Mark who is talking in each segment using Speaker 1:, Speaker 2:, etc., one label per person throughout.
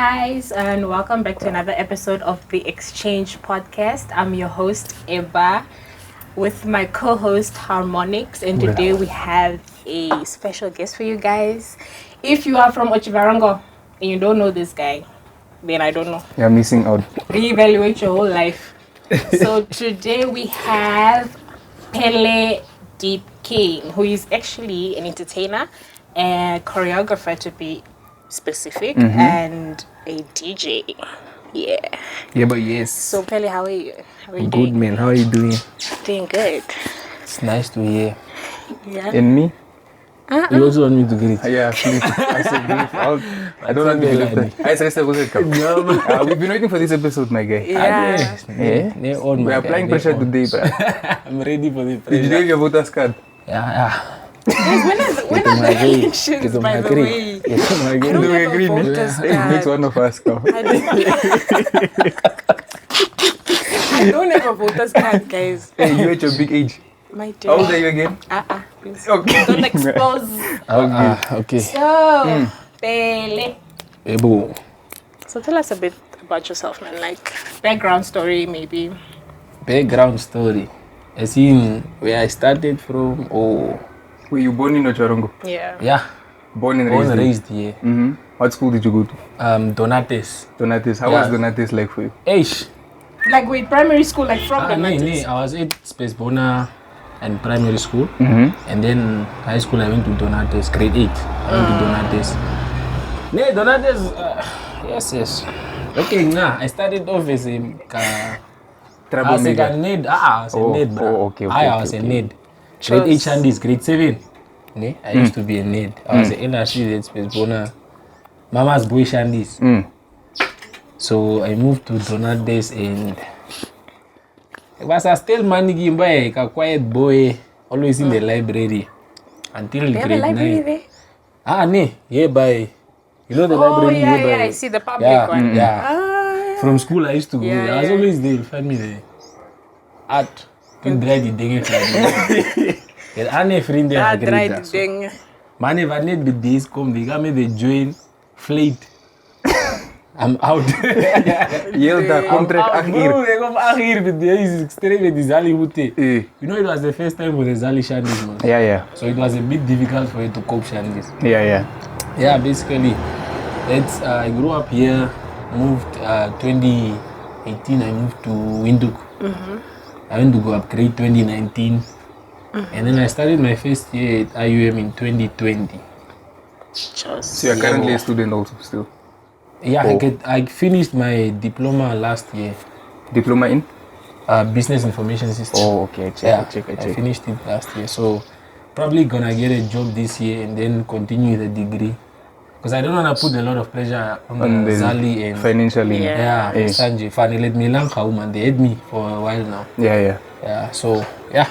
Speaker 1: guys, and welcome back to another episode of the Exchange Podcast. I'm your host, Eba, with my co-host, Harmoniks, and today we have a special guest for you guys. If you are from Ochivarongo and you don't know this guy, then I don't know.
Speaker 2: You're missing out.
Speaker 1: Reevaluate your whole life. So today we have Pelle Deep King, who is actually an entertainer and choreographer to be specific, and a DJ. Yeah.
Speaker 2: Yeah, but yes.
Speaker 1: So Pelle, how are you? How are you
Speaker 3: Good,
Speaker 1: doing?
Speaker 3: man. How are you doing?
Speaker 1: Doing good.
Speaker 3: It's nice to hear.
Speaker 1: Yeah.
Speaker 2: And me?
Speaker 3: You also want me to greet?
Speaker 2: Yeah, please. I said brief. I don't want to be left out. I said, we've been waiting for this episode, my guy.
Speaker 1: Yeah.
Speaker 2: Yeah. We are applying pressure today, bro.
Speaker 3: I'm ready for the
Speaker 2: Did
Speaker 3: pressure.
Speaker 2: you get your voter's card?
Speaker 3: Yeah.
Speaker 1: Guys, when are the elections, by the way? I don't
Speaker 2: Do we
Speaker 1: have a
Speaker 2: agree?
Speaker 1: voter's
Speaker 2: It makes
Speaker 1: card.
Speaker 2: one of us now.
Speaker 1: I don't have a voter's card, guys.
Speaker 2: Hey, you at your big age.
Speaker 1: My
Speaker 2: How old are
Speaker 1: dear.
Speaker 2: you again?
Speaker 1: Please.
Speaker 2: Okay.
Speaker 1: Don't expose.
Speaker 3: Okay.
Speaker 1: So, Pelle.
Speaker 3: Ebo.
Speaker 1: So tell us a bit about yourself, man. Like background story, maybe.
Speaker 3: Background story. As in where I started from. Oh,
Speaker 2: Were you born in Ocharongo?
Speaker 1: Yeah.
Speaker 3: yeah.
Speaker 2: Born and
Speaker 3: Born
Speaker 2: raised?
Speaker 3: and raised here.
Speaker 2: What school did you go to?
Speaker 3: Donates.
Speaker 2: Donatis. How
Speaker 3: Yeah.
Speaker 2: was Donatis like for you?
Speaker 3: Eish.
Speaker 1: Like with primary school, like from the
Speaker 3: Nee. I was at Space Bona and primary school. And then high school I went to Donates. Grade 8. I went to Donates. Nee, Donates. Yes. Okay, I started off as a... I was a
Speaker 2: Troublemaker.
Speaker 3: nerd. I was a nerd, bro.
Speaker 2: Okay.
Speaker 3: I was a nerd. Grade 8 Shandis, grade 7. Ne? I used to be a nerd. I was an NRC at Space Bona. Mama's boy Shandis. So I moved to Donates and I was still managing by a quiet boy, always in the library until
Speaker 1: They have a
Speaker 3: grade
Speaker 1: library
Speaker 3: 9.
Speaker 1: there?
Speaker 3: Yeah, by you know the
Speaker 1: Oh,
Speaker 3: library
Speaker 1: yeah,
Speaker 3: here by
Speaker 1: I see the public one.
Speaker 3: Yeah. From school I used to go
Speaker 1: Yeah,
Speaker 3: there. I was
Speaker 1: yeah.
Speaker 3: always there, find me there. Art. Can dry the ding it. And Anne friend there.
Speaker 1: Dry the thing.
Speaker 3: Man, if I need the days come, they got me the join flight. I'm out.
Speaker 2: Yelda, contract 8 uur.
Speaker 3: Bro, they come 8 uur met deze straight met die Zali Hoete.
Speaker 2: Eh.
Speaker 3: You know, it was the first time for the Zali Shandis, man.
Speaker 2: Yeah.
Speaker 3: So it was a bit difficult for you to cope Shandis.
Speaker 2: Yeah.
Speaker 3: Yeah, basically, that's I grew up here, moved 2018, I moved to Windhoek. I went to go upgrade 2019. And then I started my first year at IUM in 2020.
Speaker 2: So you're currently a student also still?
Speaker 3: Yeah, I finished my diploma last year,
Speaker 2: Diploma in?
Speaker 3: business information system.
Speaker 2: Oh, okay.
Speaker 3: I
Speaker 2: Check.
Speaker 3: finished it last year, so probably gonna get a job this year and then continue the degree. Because I don't wanna put a lot of pressure on the Zali and
Speaker 2: financially.
Speaker 1: Yeah.
Speaker 3: Sanjay. Finally, let me learn how man. They had me for a while now.
Speaker 2: Yeah.
Speaker 3: So yeah.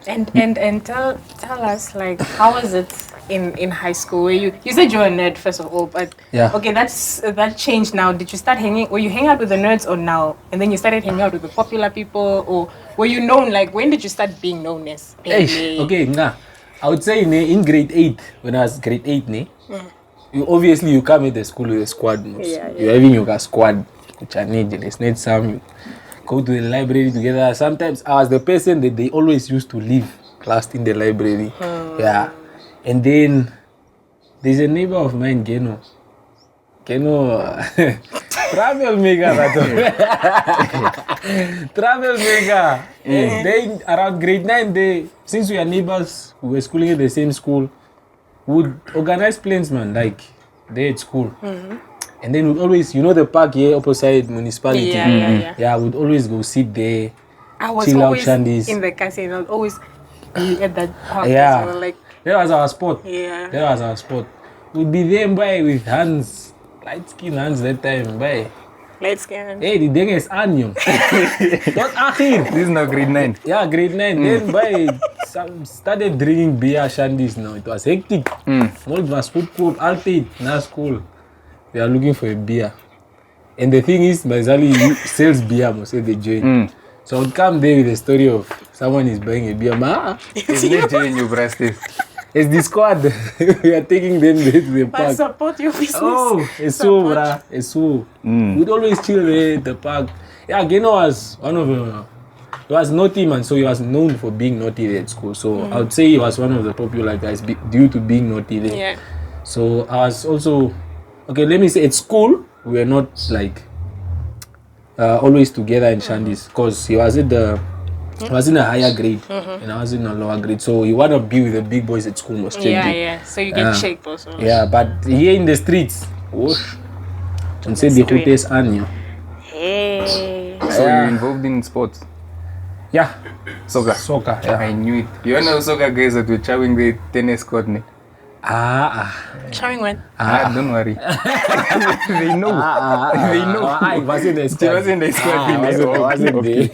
Speaker 1: And tell us, like, how was it in high school? Where you said you were a nerd first of all, but
Speaker 3: Yeah.
Speaker 1: okay, that changed now. Did you start were you hang out with the nerds or now? And then you started hanging out with the popular people, or were you known? Like, when did you start being known as Pelle?
Speaker 3: Okay, I would say in grade 8, when I was grade 8, you come at the school with a squad.
Speaker 1: Yeah.
Speaker 3: You're having your squad, which I need. Let's need some. You go to the library together. Sometimes I was the person that they always used to leave class in the library. Yeah. And then there's a neighbor of mine, Geno, troublemaker. Troublemaker. And then around grade 9, since we are neighbors, we were schooling at the same school, would organize plans, man, like they at school. And then we'd always, the park here opposite municipality.
Speaker 1: Yeah.
Speaker 3: We'd always go sit there.
Speaker 1: I was
Speaker 3: chill out
Speaker 1: always
Speaker 3: Shandis.
Speaker 1: in the casino. I was always be at that park.
Speaker 3: Yeah.
Speaker 1: So, like,
Speaker 3: That was our spot.
Speaker 1: yeah.
Speaker 3: That was our spot. We'd be there by with hands, light skin hands that time, by.
Speaker 1: Light skin.
Speaker 3: Hey, the thing is onion. Not akhir.
Speaker 2: This is now grade 9.
Speaker 3: Yeah, grade 9. Then by started drinking beer Shandis now. It was hectic. It was food court, altijd na school. We are looking for a beer. And the thing is, Mazali sells beer, most of the joint. So I would come there with a story of someone is buying a beer.
Speaker 2: It's not in your breast.
Speaker 3: It's the squad. We are taking them there to the
Speaker 1: But
Speaker 3: park.
Speaker 1: support your business.
Speaker 3: Oh, it's so, bruh. It's so. We'd always chill there at the park. Yeah, Geno was one of the. He was naughty, man, so he was known for being naughty there at school. So I would say he was one of the popular guys due to being naughty there.
Speaker 1: Yeah.
Speaker 3: So I was also. Okay, let me say at school, we were not like always together in Shandis because he was I was in a higher grade and I was in a lower grade. So you want to be with the big boys at school most
Speaker 1: Yeah. So you get checked also.
Speaker 3: Yeah, but here in the streets, whoosh. And say the hotes Anya.
Speaker 1: Hey.
Speaker 2: So you're involved in sports?
Speaker 3: Yeah.
Speaker 2: Soccer,
Speaker 3: yeah.
Speaker 2: I knew it. You know soccer guys that were chowing the tennis court, ne?
Speaker 1: Showing when?
Speaker 2: Don't worry. They know. They know.
Speaker 3: I wasn't the squad.
Speaker 2: She wasn't the squad.
Speaker 3: I wasn't there.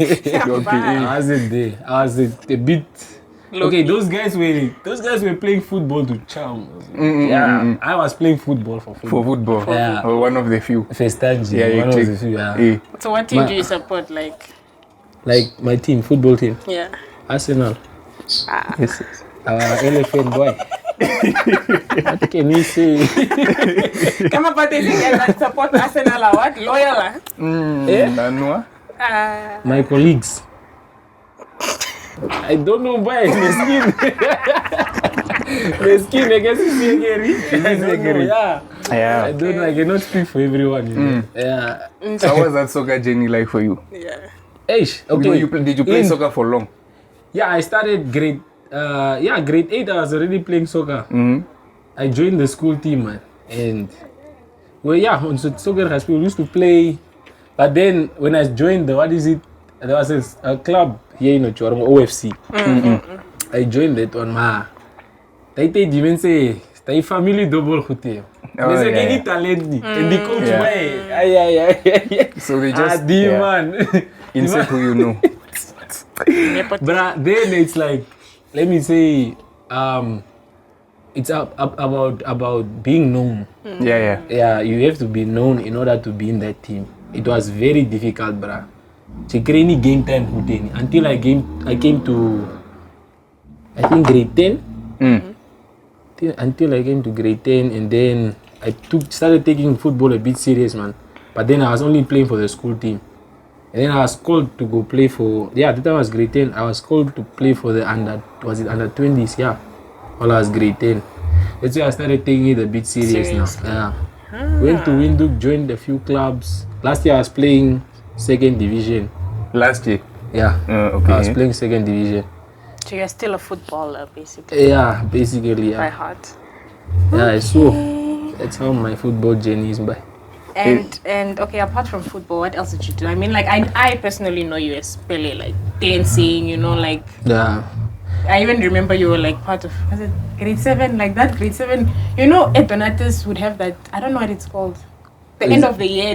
Speaker 2: Okay.
Speaker 3: I wasn't there. I was a bit. Okay, those guys were playing football to charm. I was playing football for football.
Speaker 2: For football.
Speaker 3: Yeah.
Speaker 2: Or one of the few.
Speaker 3: Festanji.
Speaker 2: Yeah,
Speaker 3: one of the few. Yeah.
Speaker 2: Yeah.
Speaker 1: So what team do you support? Like
Speaker 3: My team, football team.
Speaker 1: yeah.
Speaker 3: Arsenal.
Speaker 2: Yes.
Speaker 3: Our elephant boy. What can we say?
Speaker 1: Come up with anything that support Arsenal or what? Loyal?
Speaker 2: Nanua?
Speaker 3: My colleagues. I don't know why. The skin, I guess it's
Speaker 2: Yeah.
Speaker 3: I don't know. I cannot speak for everyone. You know? Yeah.
Speaker 2: So how was that soccer journey like for you?
Speaker 1: Yeah.
Speaker 3: Eish, okay.
Speaker 2: Did you play soccer for long?
Speaker 3: Yeah, I started grade 8. I was already playing soccer. I joined the school team, man. And on soccer high school, we used to play. But then when I joined there was a club here in Ochorum, OFC. I joined that on my. They even say, "Stay family double hotel." They say, "Any talent ni?" And the coach way.
Speaker 2: So they just
Speaker 3: man.
Speaker 2: insert who you know.
Speaker 3: But then it's like, let me say, it's about being known. Yeah, you have to be known in order to be in that team. It was very difficult, bruh. Any game time until I came to I think grade 10. Until I came to grade 10, and then I started taking football a bit serious, man. But then I was only playing for the school team. And then I was called to go play for the time I was grade 10, I was called to play for the under 20s, while I was grade 10. That's why I started taking it a bit serious now. Went to Windhoek, joined a few clubs. Last year I was playing second division.
Speaker 2: Last year?
Speaker 3: Yeah.
Speaker 2: Okay.
Speaker 3: I was playing second division.
Speaker 1: So you're still a footballer, basically.
Speaker 3: Yeah, basically.
Speaker 1: By heart.
Speaker 3: Yeah, so that's how my football journey is by.
Speaker 1: And okay, apart from football, what else did you do? I mean, like I personally know you as Pelle, like dancing, like.
Speaker 3: Yeah.
Speaker 1: I even remember you were like part of, was it grade 7, like that grade 7? At Donatus would have that, I don't know what it's called. The end of the year,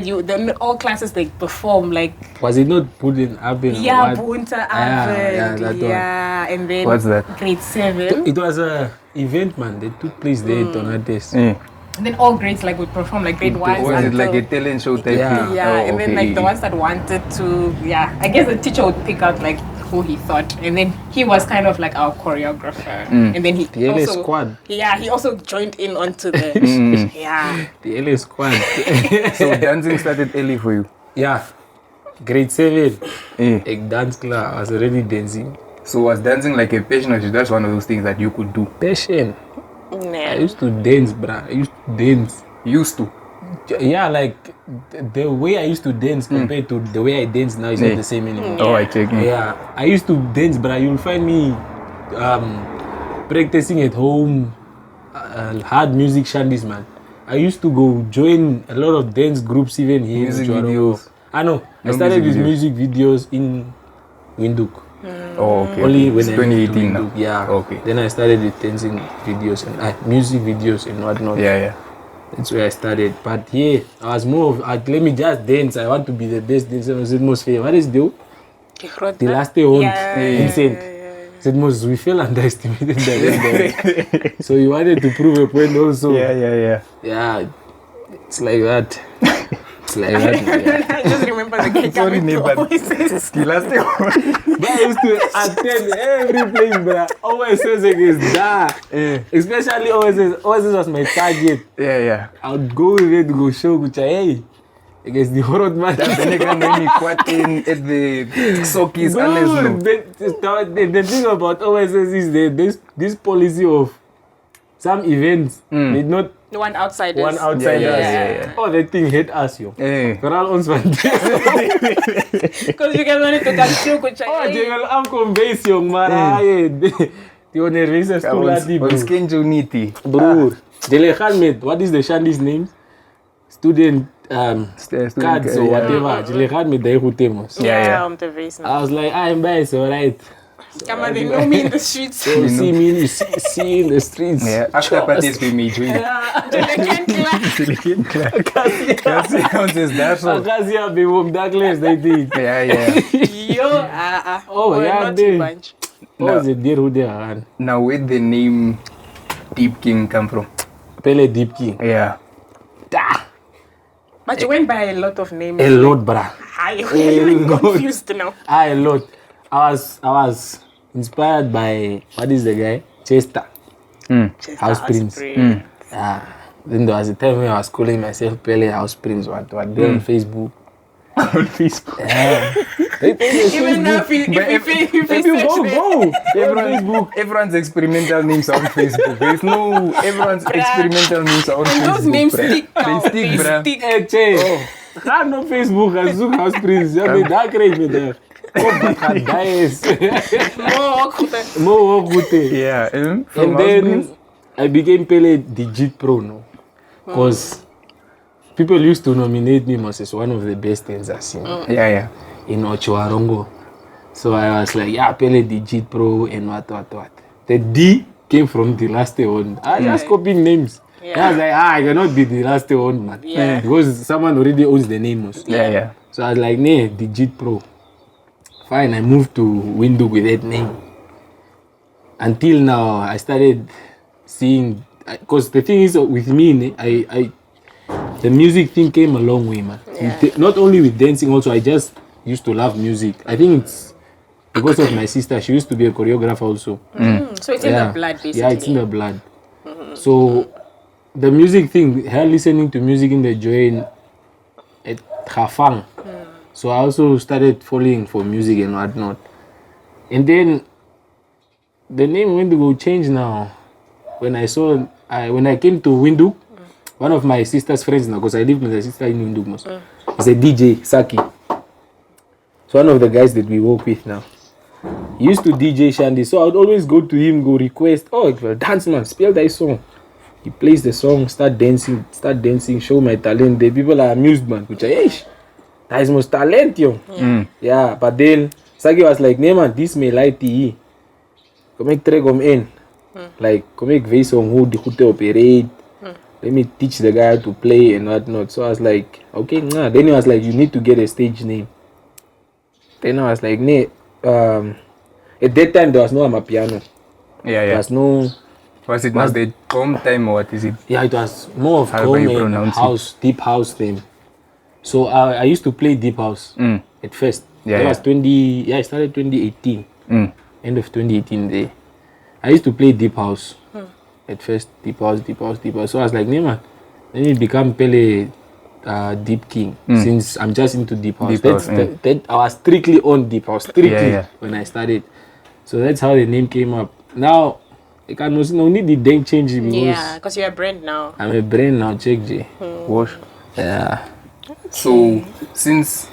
Speaker 1: all classes they perform like.
Speaker 3: Was it not put in Abin?
Speaker 1: Yeah, Bunta
Speaker 3: Abin.
Speaker 1: Yeah, and then.
Speaker 2: What's that?
Speaker 1: Grade 7.
Speaker 3: It was a event, man. They took place there at Donatus.
Speaker 1: And then all grades like would perform like grade 1.
Speaker 2: Was it like a talent show type thing?
Speaker 1: Yeah, and then like the ones that wanted to, I guess the teacher would pick out like who he thought, and then he was kind of like our choreographer, and then
Speaker 3: the LA squad.
Speaker 1: Yeah, he also joined in onto the
Speaker 3: the LA squad.
Speaker 2: So dancing started early for you?
Speaker 3: Yeah, grade 7. A dance class. I was already dancing.
Speaker 2: So was dancing like a passion, or that's one of those things that you could do?
Speaker 3: Passion.
Speaker 1: Yeah.
Speaker 3: I used to dance, bruh. I used to dance.
Speaker 2: Used to?
Speaker 3: Yeah, like the way I used to dance compared to the way I dance now is not the same anymore.
Speaker 2: Oh, I check.
Speaker 3: Yeah, I used to dance, but you'll find me practicing at home, hard music shandies, man. I used to go join a lot of dance groups even here.
Speaker 2: Music videos.
Speaker 3: I know. I started with music videos in Windhoek.
Speaker 2: Oh, okay.
Speaker 3: Only when
Speaker 2: it's 2018 now.
Speaker 3: Yeah.
Speaker 2: Okay.
Speaker 3: Then I started with dancing videos and music videos and whatnot.
Speaker 2: Yeah.
Speaker 3: That's where I started. But yeah, I was more of, let me just dance. I want to be the best dancer. Most famous. What is the last day on Vincent? We felt underestimated that. So you wanted to prove a point also.
Speaker 2: Yeah.
Speaker 3: Yeah, it's like that. Like that.
Speaker 1: I just remember the guy
Speaker 2: Sorry,
Speaker 1: coming to
Speaker 2: neighbor.
Speaker 1: Oasis.
Speaker 2: But
Speaker 3: I used to attend every place, bruh. OSS against that. Especially OSS. OSS was my target.
Speaker 2: yeah.
Speaker 3: I would go there to go show Gucci, hey, against the horror man.
Speaker 2: Then you can name me quite in at the Sokis unless no.
Speaker 3: The thing about OSS is this policy of some events did not
Speaker 1: The one outside.
Speaker 3: one outside us.
Speaker 2: Yeah.
Speaker 3: Oh, that thing hate us, yo.
Speaker 2: Eh.
Speaker 3: We're all on Swan.
Speaker 1: Because you guys wanted to come to Kucha.
Speaker 3: Oh, Jengel, I'm convinced, young man. The only reason to Lati, bro.
Speaker 2: Skenjo Niti.
Speaker 3: Bro, Jele Khan, what is the Shandy's name? Student
Speaker 2: Student
Speaker 3: cards or whatever. Jele Khan made the Hutemos.
Speaker 2: Yeah.
Speaker 1: I'm the vase.
Speaker 3: I was like, I'm biased, alright.
Speaker 1: Come on, they know me in the streets.
Speaker 3: So see me, see in the streets.
Speaker 2: Yeah. After parties we may join. Kasi says that so.
Speaker 3: Akasia be home darkness, they did.
Speaker 2: Yeah.
Speaker 1: Yo,
Speaker 3: Oh,
Speaker 1: we're
Speaker 3: yeah,
Speaker 1: not
Speaker 3: they-
Speaker 1: too bunch.
Speaker 3: What was the deal who they are?
Speaker 2: Now where the name Deep King come from?
Speaker 3: Pelle Deep King.
Speaker 2: Yeah.
Speaker 1: But you went by a lot of names.
Speaker 3: A lot, bruh.
Speaker 1: I'm confused now.
Speaker 3: A lot. I was inspired by, what is the guy? Chester. House Prince. Then there was a time when I was calling myself Pelle House Prince. What there on Facebook.
Speaker 2: On Facebook.
Speaker 3: Yeah.
Speaker 1: Even now, if you
Speaker 3: Go.
Speaker 2: Everyone's experimental names are on Facebook. There's no everyone's experimental names are on
Speaker 1: and
Speaker 2: Facebook.
Speaker 1: those names
Speaker 2: bruh.
Speaker 1: stick now.
Speaker 2: They stick, bruh.
Speaker 1: stick.
Speaker 3: Hey, Che. Ga no Facebook, ga zoek House Prince. Ja, ben daar krijg je daar. Kom, dat gaat dice. More good.
Speaker 2: Yeah.
Speaker 3: And
Speaker 2: From
Speaker 3: then I became Pelle Digit Pro, no? Because people used to nominate me as one of the best things I've seen
Speaker 2: yeah.
Speaker 3: in Ochoarongo. So I was like, yeah, Pelle Digit Pro and what. The D came from the last one. I just copying names.
Speaker 1: Yeah.
Speaker 3: I was like, I cannot be the last one, man.
Speaker 1: Yeah.
Speaker 3: Because someone already owns the name.
Speaker 2: Yeah.
Speaker 3: So I was like, nah, Digit Pro. Fine, I moved to Windhoek with that name. Until now, I started seeing, because the thing is with me, the music thing came a long way, man.
Speaker 1: Yeah.
Speaker 3: Not only with dancing, also I just used to love music. I think it's because of my sister. She used to be a choreographer also.
Speaker 1: So it's in the blood, basically.
Speaker 3: Yeah, it's in the blood. So the music thing, her listening to music in the joint at Khafang. So I also started falling for music and whatnot. And then the name Windhoek changed now. When I came to Windhoek, one of my sister's friends now, because I lived with my sister in Windhoek most. He's a DJ, Saki. So one of the guys that we work with now. He used to DJ Shandy, so I would always go to him, go request, dance man, spell that song. He plays the song, start dancing, show my talent. The people are amused, man. Which that is most talent, yo. Yeah, but then Saki was like, nee man, this may lie to come make track in. Like, come make voice on who the operate. Let me teach the guy how to play and whatnot. So I was like, okay, nah. Then he was like, you need to get a stage name. Then I was like, nee. At that time there was no Amapiano. There was no.
Speaker 2: Was it not the home time or what is it?
Speaker 3: Yeah, it was more of
Speaker 2: How
Speaker 3: home
Speaker 2: do you
Speaker 3: and
Speaker 2: pronounce
Speaker 3: house, deep house thing. So I used to play deep house at first.
Speaker 2: Yeah,
Speaker 3: That was I started 2018. End of 2018 there. I used to play deep house. At first, deep house. So I was like, nee man, let me become Pelle Deep King since I'm just into deep house. That I was strictly on deep house, when I started. So that's how the name came up. Now, I can no need the name change
Speaker 1: because you're a brand now.
Speaker 3: I'm a brand now, check J.
Speaker 2: Wash.
Speaker 3: Yeah.
Speaker 2: So since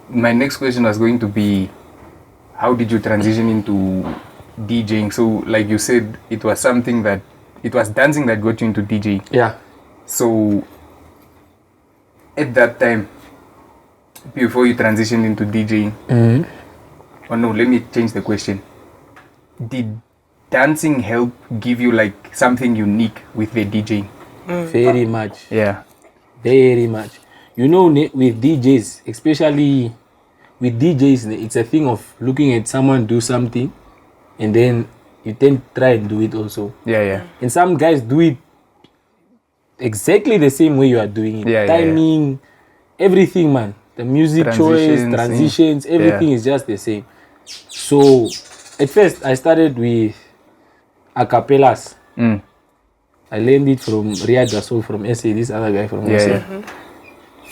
Speaker 2: my next question was going to be, how did you transition into DJing? So like you said, it was dancing that got you into DJing.
Speaker 3: Yeah.
Speaker 2: So at that time, before you transitioned into DJing, oh no, let me change the question. Did dancing help give you like something unique with the DJing?
Speaker 3: Very much.
Speaker 2: Yeah.
Speaker 3: Very much. You know, with DJs, especially with DJs, it's a thing of looking at someone do something and then you then try and do it also.
Speaker 2: Yeah.
Speaker 3: And some guys do it exactly the same way you are doing it.
Speaker 2: Yeah,
Speaker 3: Timing, everything, man. The music choice, transitions, everything is just the same. So at first I started with acapellas. I learned it from Riyad Rasool from SA, this other guy from SA.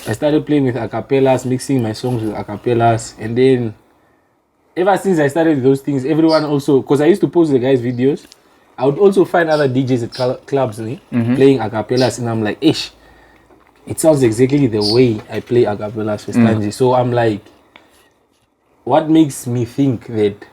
Speaker 3: I started playing with acapellas, mixing my songs with acapellas, and then ever since I started those things, everyone also, because I used to post the guys' videos, I would also find other DJs at clubs playing acapellas, and I'm like, ish, it sounds exactly the way I play acapellas with Stanji. So I'm like, what makes me think that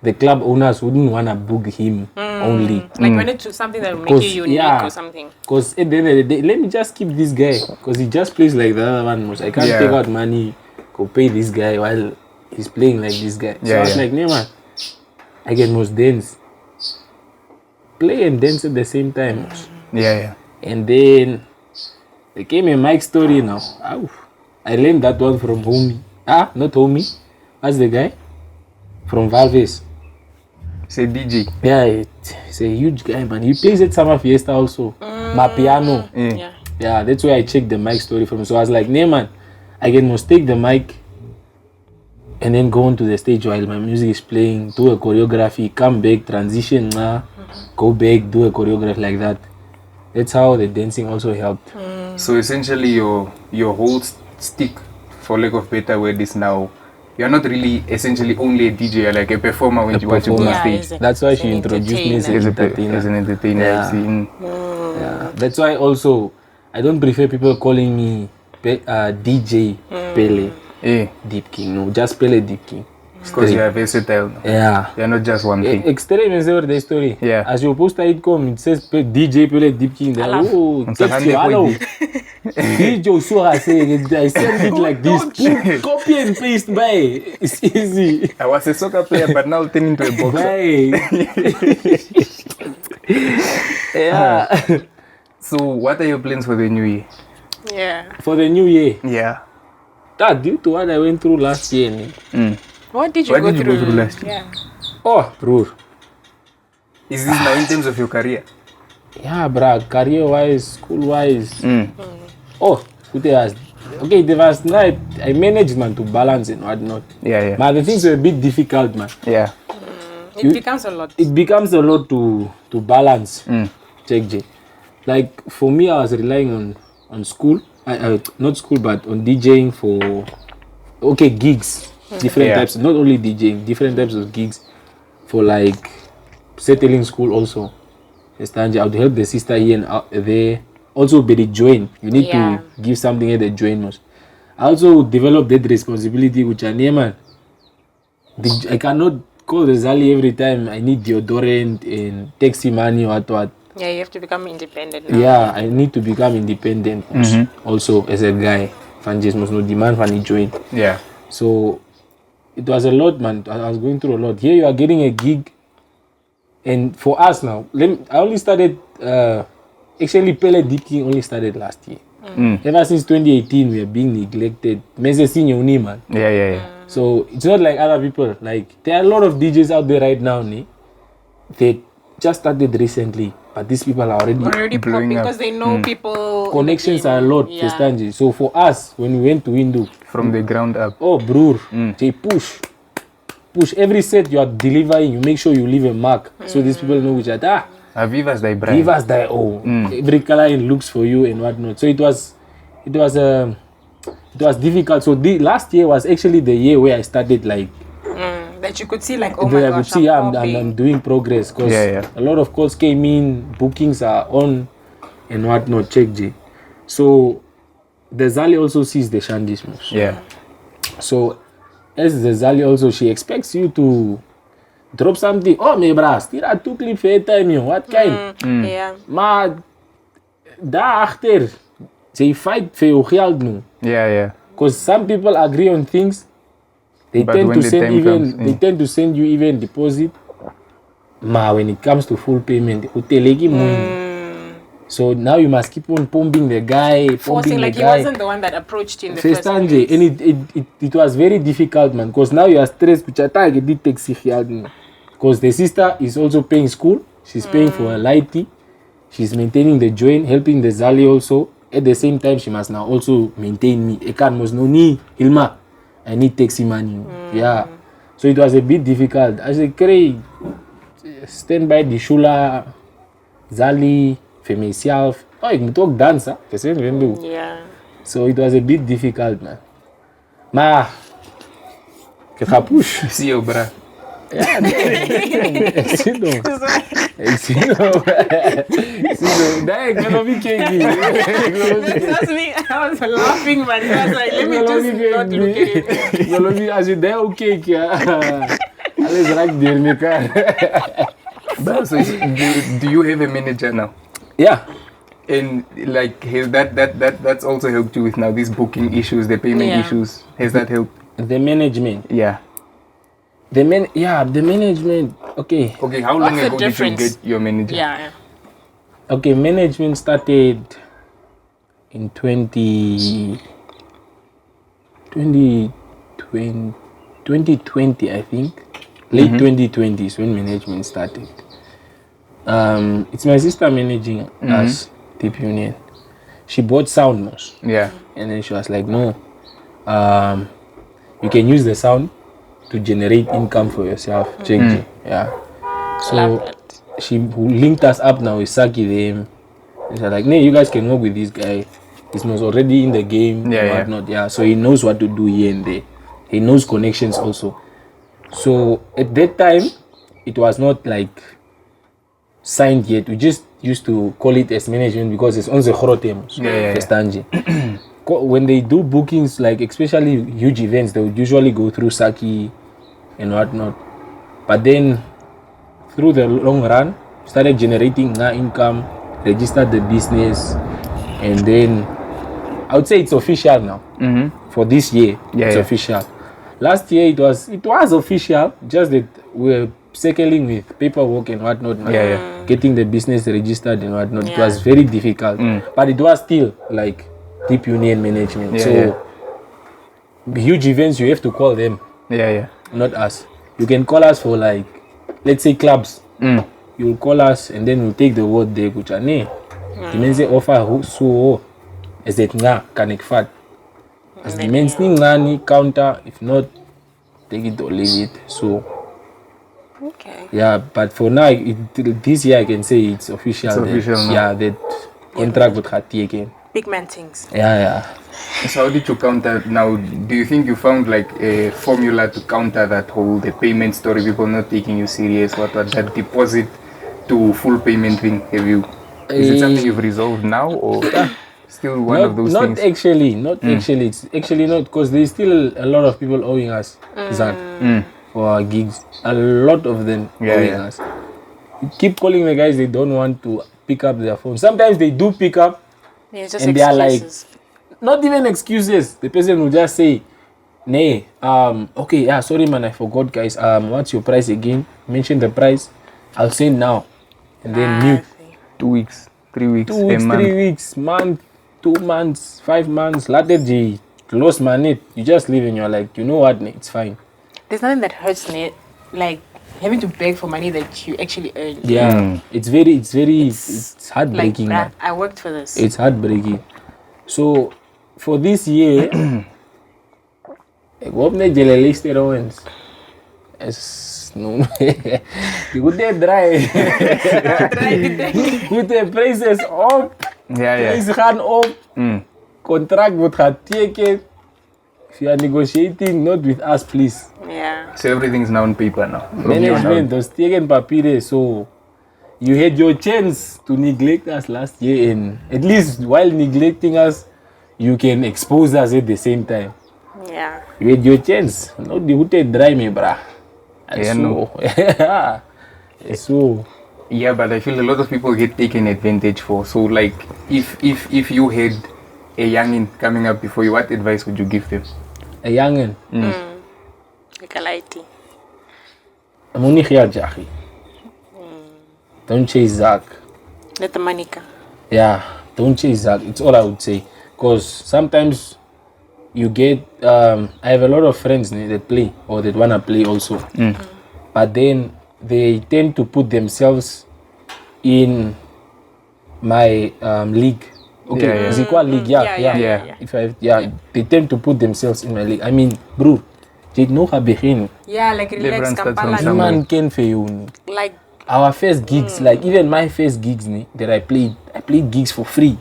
Speaker 3: the club owners wouldn't want to book him only?
Speaker 1: Like when it's something that will make you unique or something.
Speaker 3: Because at the end of the day, let me just keep this guy, because he just plays like the other one. I can't take out money, go pay this guy while he's playing like this guy. So I was like, man, I can most dance. Play and dance at the same time. And then there came a mic story now. I learned that one from homie. Not homie. What's the guy? From Valves.
Speaker 2: It's a DJ.
Speaker 3: Yeah, he's a huge guy, man. He plays at Summer Fiesta also. My piano. Yeah, that's where I checked the mic story from. So I was like, nah, man, I can most take the mic and then go onto the stage while my music is playing, do a choreography, come back, transition, go back, do a choreography like that. That's how the dancing also helped.
Speaker 2: So essentially your whole stick, for lack of better word, is now you're not really essentially only a DJ, you're like a performer when you want to go on stage.
Speaker 3: That's why she introduced me as an entertainer. Yeah. That's why also I don't prefer people calling me DJ Pelle Deep King. No, just Pelle Deep King.
Speaker 2: Because you are versatile.
Speaker 3: Yeah.
Speaker 2: You're not just one thing.
Speaker 3: Extreme is over the story.
Speaker 2: Yeah.
Speaker 3: As you post it says DJ Pelle Deep King. Oh, hello. DJ so I say I send it like this. Copy and paste, bye. It's easy.
Speaker 2: I was a soccer player, but now turning into a boxer.
Speaker 3: Yeah.
Speaker 2: So what are your plans for the new year?
Speaker 1: Yeah.
Speaker 3: For the new year?
Speaker 2: Yeah.
Speaker 3: That due to what I went through last year.
Speaker 1: What did you go through
Speaker 2: last year?
Speaker 1: Yeah.
Speaker 3: Oh, bro.
Speaker 2: Is this now in terms of your career?
Speaker 3: Yeah, bro. Career-wise, school-wise. Oh, okay, there was night. I managed, man, to balance and whatnot.
Speaker 2: Yeah.
Speaker 3: Man, the things were a bit difficult, man.
Speaker 2: Yeah.
Speaker 1: It becomes a lot.
Speaker 3: It becomes a lot to balance. Check J. Like, for me, I was relying on school. Not school, but on DJing for, gigs. Different types, not only DJing, different types of gigs for like settling school also. I would help the sister here and out there. Also, by the join, you need to give something at the join most. I also developed that responsibility, which I name, man. I cannot call the Zali every time I need deodorant and taxi money or what.
Speaker 1: Yeah, you have to become independent now.
Speaker 3: Yeah, I need to become independent also as a guy. Fanjes must not demand for any join.
Speaker 2: Yeah.
Speaker 3: So it was a lot, man. I was going through a lot. Here you are getting a gig, and for us now, I only started. Actually, Pelle Deep King only started last year. Ever since 2018, we are being neglected. Man.
Speaker 2: Yeah.
Speaker 3: So it's not like other people. Like there are a lot of DJs out there right now. They just started recently, but these people are already
Speaker 1: blowing up because they know people.
Speaker 3: Connections are a lot. Yeah. So for us, when we went to Window,
Speaker 2: from the ground up.
Speaker 3: Oh, bro, they push every set you are delivering. You make sure you leave a mark so these people know which are
Speaker 2: Vivas die brand.
Speaker 3: Vivas die. Oh, every client looks for you and whatnot. So it was difficult. So the last year was actually the year where I started like.
Speaker 1: That you could see like, oh my gosh,
Speaker 3: I could see, I'm doing progress because a lot of calls came in, bookings are on and whatnot. Check J. So the Zali also sees the Shandis moves.
Speaker 2: Yeah.
Speaker 3: So as the Zali also, she expects you to drop something. Oh, me bra, still a 2 clip for a time, yo. What kind?
Speaker 1: Yeah.
Speaker 3: Maar daarachter, they fight for your geld nu.
Speaker 2: Yeah.
Speaker 3: Because some people agree on things. They tend to send you even deposit. Ma, when it comes to full payment, so now you must keep on pumping the guy,
Speaker 1: forcing like he wasn't the one that approached you in the first place.
Speaker 3: And it was very difficult, man, because now you are stressed. Because the sister is also paying school. She's paying for a lighty. She's maintaining the joint, helping the Zali also. at the same time, she must now also maintain me. I can't must no need Hilma. I need taxi money. Yeah. So it was a bit difficult. I said, Craig, stand by the Shula, Zali, for myself. Oh, you can talk dancer.
Speaker 1: Yeah.
Speaker 3: So it was a bit difficult, man. Ma, push.
Speaker 2: See you, bruh.
Speaker 3: Yeah, Exino. That gonna be cakey.
Speaker 1: That's me. I was laughing, man. I was like, let me just not look at it.
Speaker 3: Gonna be as if they're okay. Alles like the car.
Speaker 2: But so do you have a manager now?
Speaker 3: Yeah.
Speaker 2: And like has that's also helped you with now these booking issues, the payment issues. Has that helped?
Speaker 3: The management.
Speaker 2: Yeah.
Speaker 3: The management. Okay.
Speaker 2: Okay, how long ago did you get your manager?
Speaker 1: Yeah.
Speaker 3: Okay, management started in 2020, I think. Late 2020 is when management started. It's my sister managing us, Tip Union. She bought Soundmos.
Speaker 2: Yeah.
Speaker 3: And then she was like, no, you can use the sound to generate income for yourself. Yeah. So she linked us up now with Saki them. And she's like, you guys can work with this guy. He's already in the game and whatnot. Yeah. So he knows what to do here and there. He knows connections also. So at that time, it was not like signed yet. We just used to call it as management because it's on the Khorotem. When they do bookings, like especially huge events, they would usually go through Saki and whatnot. But then through the long run, started generating income, registered the business, and then I would say it's official now. For this year. It's official. Last year it was official, just that we're circling with paperwork and whatnot. Getting the business registered and whatnot. It was very difficult. But it was still like Deep Union management. Huge events, you have to call them. Not us. You can call us for like, let's say clubs. You'll call us and then we'll take the word there. The men say offer so as it nga connect fat. As the men's thing counter, if not, take it or leave it. So yeah, but for now, this year I can say it's official. That contract with Khati again.
Speaker 1: Big man things.
Speaker 3: Yeah.
Speaker 2: So how did you counter now? Do you think you found like a formula to counter that whole the payment story, people not taking you serious, what that deposit to full payment thing? Is it something you've resolved now or still one of those things?
Speaker 3: Not actually. It's actually not, because there's still a lot of people owing us that for our gigs. A lot of them owing us. You keep calling the guys, they don't want to pick up their phone. Sometimes they do pick up.
Speaker 1: It's just
Speaker 3: and they are like, not even excuses. The person will just say, okay, sorry man, I forgot guys. What's your price again? Mention the price. I'll send now. And then mute.
Speaker 2: 2 weeks, 3 weeks,
Speaker 3: 2 weeks, 3 weeks, month, 2 months, 5 months. Later, lost money. You just leave and you're like, you know what, it's fine.
Speaker 1: There's nothing that hurts, like having to beg for money that you actually earn.
Speaker 3: Yeah, it's heartbreaking.
Speaker 1: Like, I worked for this.
Speaker 3: It's heartbreaking. So for this year, I hope they journalist ones. No, you would dry. With the prices up. Price gaan up. Contract would have taken. If you are negotiating, not with us, please.
Speaker 1: Yeah.
Speaker 2: So everything's now on paper now.
Speaker 3: Management was taken papier, so you had your chance to neglect us last year, and at least while neglecting us, you can expose us at the same time.
Speaker 1: Yeah.
Speaker 3: You had your chance. Not the hooded dry me, brah. So
Speaker 2: yeah, but I feel a lot of people get taken advantage for. So like, if you had a youngin coming up before you, what advice would you give them?
Speaker 3: A youngin?
Speaker 1: Like a lighty.
Speaker 3: I'm only here, Jackie. Don't chase Zach.
Speaker 1: Let the money come.
Speaker 3: Yeah, don't chase Zach. It's all I would say. Because sometimes you get, I have a lot of friends that play or that want to play also. But then they tend to put themselves in my league Okay,
Speaker 2: Yeah.
Speaker 3: is equal league,
Speaker 1: Yeah.
Speaker 3: If they tend to put themselves in my league. I mean, bro, they know how begin.
Speaker 1: Yeah, like
Speaker 2: Everyone
Speaker 1: relax,
Speaker 2: starts from
Speaker 1: Kampala.
Speaker 2: somewhere.
Speaker 3: Man can for you.
Speaker 1: Like,
Speaker 3: Our first gigs, like even my first gigs that I played gigs for free.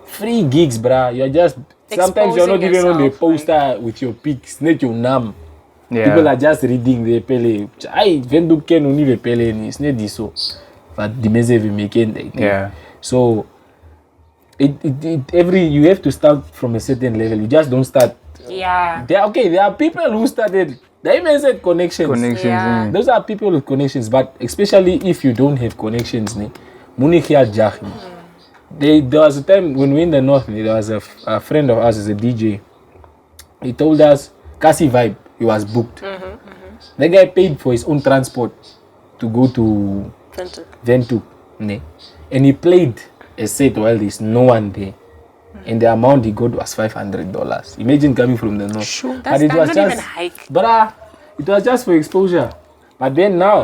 Speaker 3: Free gigs, bruh. You're just sometimes you're not
Speaker 1: Exposing
Speaker 3: even on the
Speaker 1: yourself,
Speaker 3: poster with your pics, not your name.
Speaker 2: Yeah.
Speaker 3: People are just reading the Pelle. I vendo ken only the Pelle ni it's not this so. But the message we make it.
Speaker 2: Yeah.
Speaker 3: So you have to start from a certain level. You just don't start.
Speaker 1: yeah.
Speaker 3: There are people who started. They even said connections.
Speaker 2: Connections.
Speaker 1: Yeah.
Speaker 3: Those are people with connections, but especially if you don't have connections, there was a time when we were in the north, there was a friend of ours, is a DJ. He told us, Kasi Vibe, he was booked. The guy paid for his own transport to go to Ventu. And he played a set while there's no one there. And the amount he got was $500. Imagine coming from the north.
Speaker 1: Sure,
Speaker 3: But it was
Speaker 1: not
Speaker 3: just,
Speaker 1: even hike.
Speaker 3: but it was just for exposure. But then now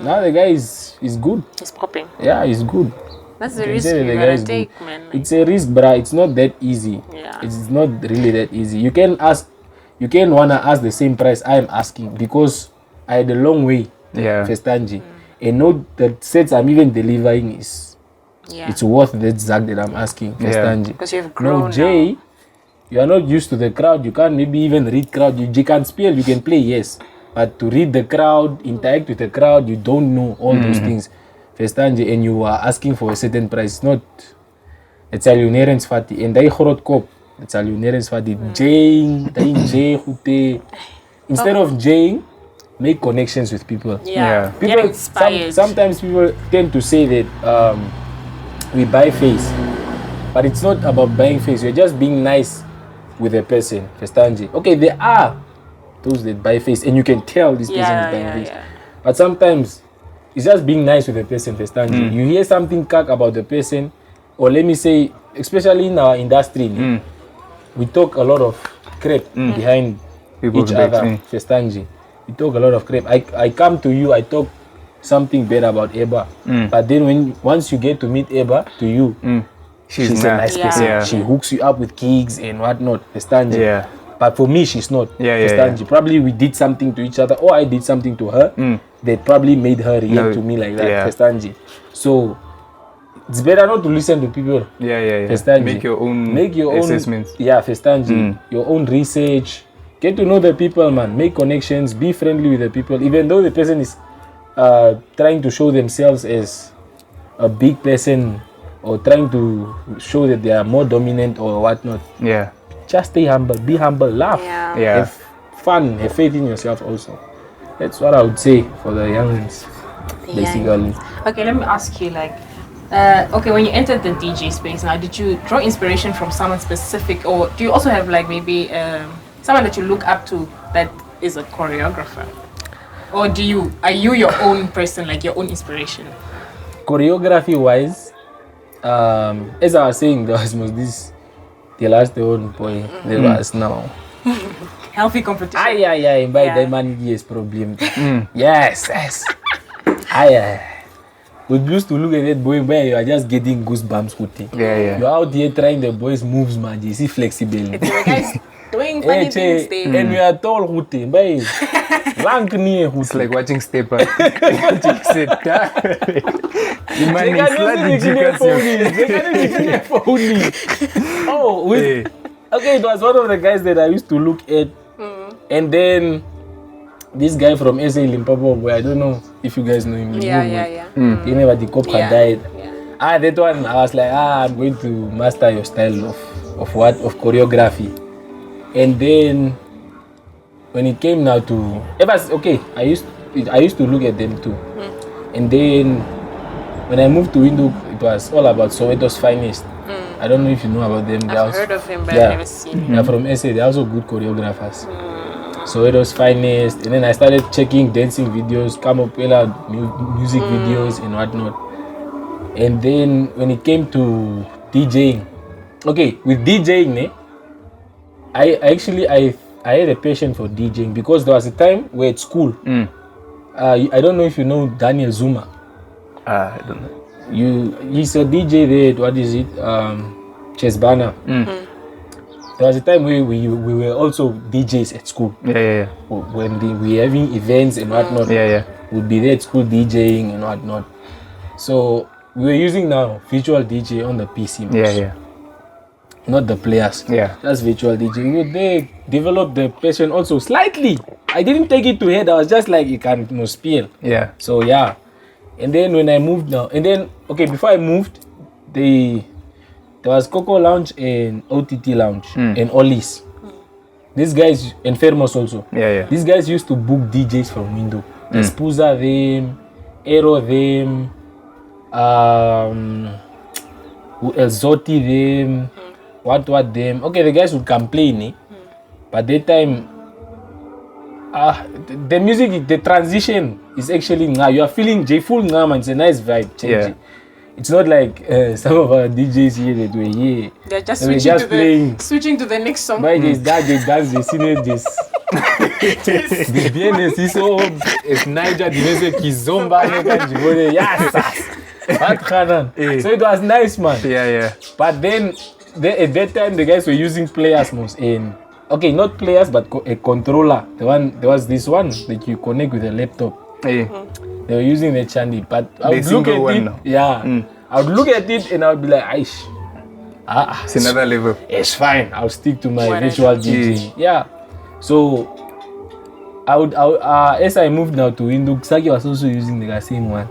Speaker 3: the guy is good.
Speaker 1: It's popping.
Speaker 3: Yeah, he's good.
Speaker 1: That's the
Speaker 3: You can
Speaker 1: risk
Speaker 3: say
Speaker 1: you
Speaker 3: the guy
Speaker 1: gotta
Speaker 3: is
Speaker 1: take,
Speaker 3: good.
Speaker 1: man. Like,
Speaker 3: It's a risk, bruh. It's not that easy.
Speaker 1: Yeah.
Speaker 3: It's not really that easy. You can wanna ask the same price I am asking because I had a long way.
Speaker 2: Yeah.
Speaker 3: Festanji. And know that sets I'm even delivering is it's worth that zag that I'm asking. Festanji.
Speaker 1: because you've grown.
Speaker 3: No, Jay, you are not used to the crowd. You can't maybe even read crowd. You can spell, you can play, yes. But to read the crowd, interact with the crowd, you don't know all those things. Festanji, and you are asking for a certain price. It's not. It's a lunerens fati. And they horot kop. It's a lunerens fati. Jay, instead of jaying, make connections with people.
Speaker 1: Yeah. Get
Speaker 3: People
Speaker 1: inspired.
Speaker 3: sometimes people tend to say that we buy face, but it's not about buying face. You're just being nice with a person. Festanji. Okay, there are those that buy face, and you can tell this person is buying face. But sometimes it's just being nice with the person. Festanji. You hear something cack about the person, or let me say, especially in our industry, we talk a lot of crap behind
Speaker 2: People's
Speaker 3: each
Speaker 2: backs,
Speaker 3: other. Festanji. We talk a lot of crap. I come to you, I talk something bad about Eba. But then once you get to meet Eba, to you, she's a nice person.
Speaker 2: Yeah.
Speaker 3: She hooks you up with gigs and whatnot. Festanji.
Speaker 2: Yeah.
Speaker 3: But for me, she's not.
Speaker 2: Yeah.
Speaker 3: Festanji. Probably we did something to each other, or I did something to her that probably made her react to me like that.
Speaker 2: Yeah.
Speaker 3: Festanji. So it's better not to listen to people.
Speaker 2: Yeah.
Speaker 3: Festanji.
Speaker 2: Make your own assessments.
Speaker 3: Yeah, Festanji. Your own research. Get to know the people, man. Make connections. Be friendly with the people. Even though the person is trying to show themselves as a big person or trying to show that they are more dominant or whatnot.
Speaker 2: Yeah.
Speaker 3: Just stay humble. Be humble. Laugh.
Speaker 1: Yeah.
Speaker 3: Have fun. Have faith in yourself also. That's what I would say for the youngins, basically.
Speaker 1: Okay, let me ask you, like, okay, when you entered the DJ space now, did you draw inspiration from someone specific, or do you also have like maybe someone that you look up to that is a choreographer, or are you your own person, like your own inspiration?
Speaker 3: Choreography wise, as I was saying, there was the last one boy, there was now.
Speaker 1: Healthy competition.
Speaker 3: Ay, by the man, yes, problem. Yes. We used to look at that boy where you are just getting goosebumps.
Speaker 2: Yeah.
Speaker 3: You're out here trying the boys' moves, man. You see flexibility.
Speaker 1: The guys doing funny things there.
Speaker 3: And we are tall, Hute. By lang near
Speaker 2: It's like watching Stepper. Watching Stepper.
Speaker 3: They can't Oh, okay, it was one of the guys that I used to look at. And then this guy from SA Limpopo, where I don't know if you guys know him.
Speaker 1: Yeah.
Speaker 3: He never the cop had died.
Speaker 1: Yeah.
Speaker 3: That one I was like, I'm going to master your style of choreography. And then when it came now to I used to look at them too. And then when I moved to Windhoek, it was all about Soweto's Finest. I don't know if you know about them.
Speaker 1: I've heard of him, but I've never seen him.
Speaker 3: They're from SA. They're also good choreographers. Soweto's Finest. And then I started checking dancing videos, music videos and whatnot. And then when it came to DJing, with DJing, I had a passion for DJing because there was a time where at school, I don't know if you know Daniel Zuma.
Speaker 2: I don't know.
Speaker 3: He's a DJ there. What is it? Chesbana. There was a time where we were also DJs at school. When we were having events and whatnot. We'd be there at school DJing and whatnot. So we were using now virtual DJ on the PC. Not the players. Just virtual DJ. They developed the passion also slightly. I didn't take it to head. I was just like, you can spiel. So yeah. And then when I moved now, and then before I moved, there was Coco Lounge and OTT Lounge and Ollie's. These guys, and Fermos also. These guys used to book DJs from window. Spooza them, Aero them, who else? Zoti them, what them. Okay, the guys would complain, but that time, the music, the transition is actually you are feeling J-Full and it's a nice vibe changing. It's not like some of our DJs here that were here.
Speaker 1: They're just switching to the next song.
Speaker 3: By this, that they dance, they sing this. The BNS is so it's Niger, the music is Zomba, so it was nice, man. But then at that time, the guys were using players most in. Okay, not players, but a controller. There was this one that you connect with a laptop. They were using the Chandy, but I would look at it. I would look at it and I would be like, Aish.
Speaker 2: It's another level.
Speaker 3: It's fine. I'll stick to my virtual DJ. So I would as I moved now to Windhoek, Saki was also using the same one.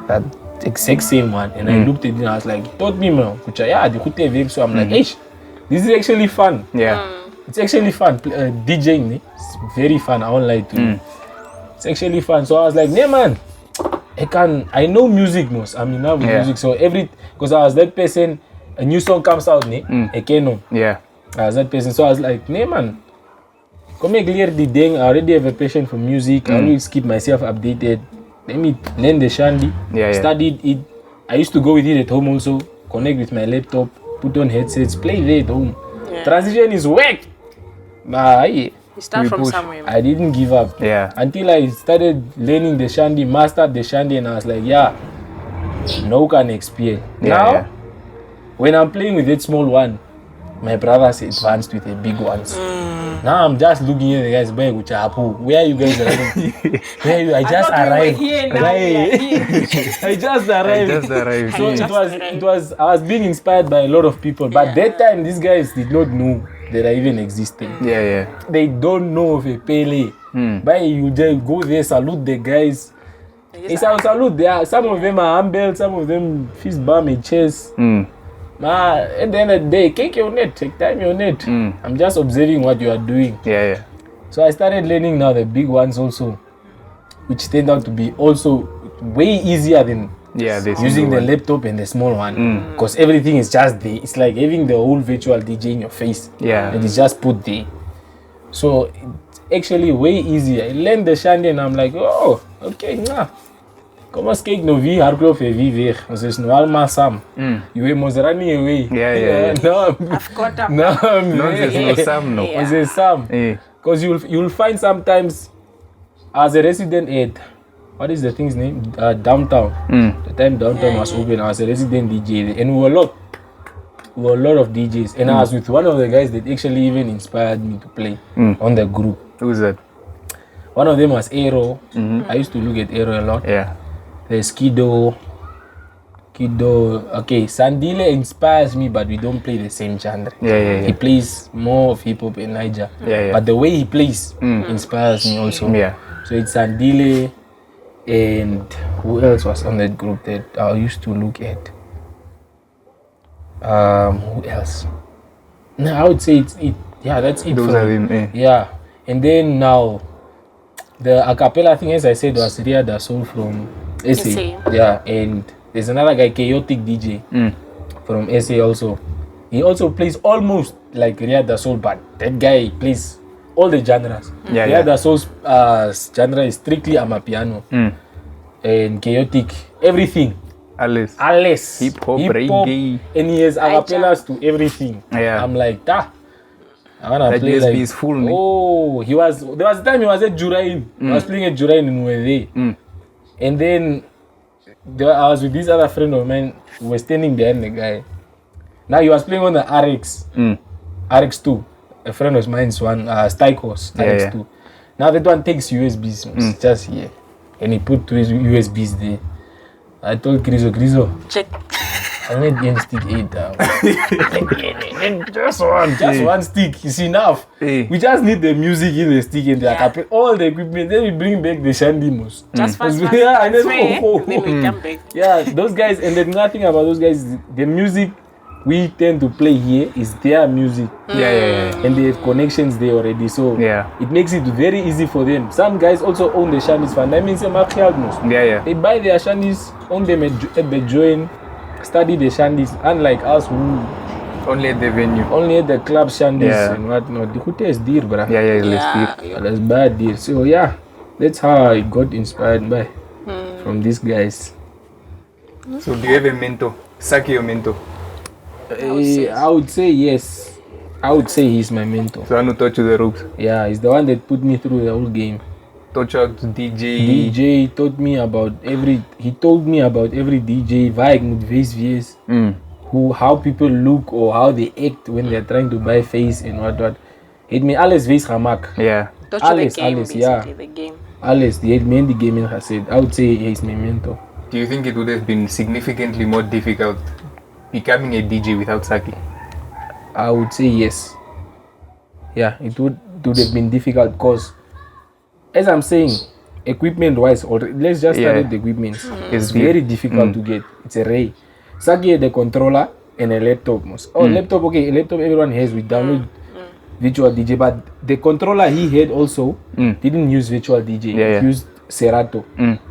Speaker 3: That exact same one. And I looked at it and I was like, taught me, man. So I'm like, Aish, this is actually fun. It's actually fun. DJing, it's very fun. I won't lie to you. It's actually fun. So I was like, yeah, man, I know music most. I'm in love with music. So because I was that person, a new song comes out, I can't know. I was that person. So I was like, nah, man, come make clear the thing. I already have a passion for music. I always keep myself updated. Let me learn the shandy. Studied it. I used to go with it at home also. Connect with my laptop. Put on headsets. Play there at home. Transition is whack.
Speaker 1: You start from somewhere.
Speaker 3: I didn't give up. Until I started learning the shandy, mastered the shandy, and I was like, no can experience. Now, when I'm playing with that small one, my brothers advanced with the big ones. Now I'm just looking at the guys, where are you guys arriving? I just arrived. I just arrived. So I was being inspired by a lot of people, but that time these guys did not know that I even existed. They don't know of a Pelle. But you just go there, salute the guys. Salute. Some of them are humble, some of them fist bump in chest. At the end of the day, take your net, take time your net. I'm just observing what you are doing. So I started learning now the big ones also, which turned out to be also way easier than using the laptop and the small one. Because everything is just there. It's like having the whole virtual DJ in your face. And it's just put there. So it's actually way easier. I learned the shandy and I'm like, oh, okay, Come as kyk nou wie hardloop en wie weg. Ons is nou allemaal samen. You must running away. No,
Speaker 1: I've caught up.
Speaker 3: no,
Speaker 2: There's no Sam no.
Speaker 3: Ons is samen. Because you'll find sometimes as a resident at what is the thing's name? Downtown. The time downtown was open, I was a resident DJ and we were a lot of DJs. And I was with one of the guys that actually even inspired me to play on the group.
Speaker 2: Who's that?
Speaker 3: One of them was Aero. I used to look at Aero a lot. There's Kido. Okay, Sandile inspires me, but we don't play the same genre. He plays more of hip hop in Niger. But the way he plays inspires me also. So it's Sandile, and who else was on that group that I used to look at? Who else? No, I would say it's it. Yeah, that's it.
Speaker 2: Those are them.
Speaker 3: Yeah, and then now the a cappella thing, as I said, was Ria Da Soul from SA. Yeah, and there's another guy, Chaotic DJ, from SA also. He also plays almost like Ria Da Soul, but that guy plays all the genres. Ria Da Soul's genre is strictly Amapiano. And Chaotic, everything. Alles.
Speaker 2: Hip hop, reggae.
Speaker 3: And he has acapellas to everything. I'm like, I wanna
Speaker 2: that
Speaker 3: play
Speaker 2: USB
Speaker 3: like,
Speaker 2: is full.
Speaker 3: there was a time he was at Jurain. I was playing at Jurain in Uwe. And then I was with this other friend of mine who was standing behind the guy. Now he was playing on the RX. RX2. A friend of mine's one, Stykos, RX2. Now that one takes USBs, it's just here. And he put 2 USBs there. I told Grizo,
Speaker 1: Check.
Speaker 3: I need the stick 8 down. Just one stick is enough.
Speaker 2: Hey.
Speaker 3: We just need the music in the stick and all the equipment. Then we bring back the Shandimos.
Speaker 1: Just fast.
Speaker 3: Yeah, I know.
Speaker 1: Then we come back.
Speaker 3: Yeah, those guys, and the nothing about those guys, the music we tend to play here is their music.
Speaker 2: Yeah.
Speaker 3: And they have connections there already, so it makes it very easy for them. Some guys also own the Shandis fan. That means
Speaker 2: Yeah.
Speaker 3: they buy their Shandis, own them at the joint, study the Shandis, unlike us who
Speaker 2: Only at the venue.
Speaker 3: only at the club Shandis and whatnot. The hotel is dear, bruh.
Speaker 2: Yeah, let's
Speaker 1: Yeah.
Speaker 3: That's bad deal. So yeah, that's how I got inspired by from these guys.
Speaker 2: So do you have a mentor? Saki your mentor.
Speaker 3: I would say yes. I would say he's my mentor.
Speaker 2: So I know taught you the ropes.
Speaker 3: Yeah, he's the one that put me through the whole game.
Speaker 2: Taught you how to DJ.
Speaker 3: DJ taught me about he told me about every DJ, waar moet wees, how people look or how they act when they're trying to buy face and what. Het me alles wees gemaakt.
Speaker 2: Yeah.
Speaker 1: Don't you
Speaker 3: Alles,
Speaker 1: the game,
Speaker 3: alles,
Speaker 1: basically, the game.
Speaker 3: Alles, die heeft me in the game in gezet. I would say he's my mentor.
Speaker 2: Do you think it would have been significantly more difficult becoming a DJ without Saki?
Speaker 3: I would say yes. Yeah, it would have been difficult because, as I'm saying, equipment-wise, or let's just start with the equipment. It's very difficult to get. It's a ray. Saki had a controller and a laptop. Laptop, okay, a laptop everyone has. We download Virtual DJ, but the controller he had also didn't use Virtual DJ. It used Serato.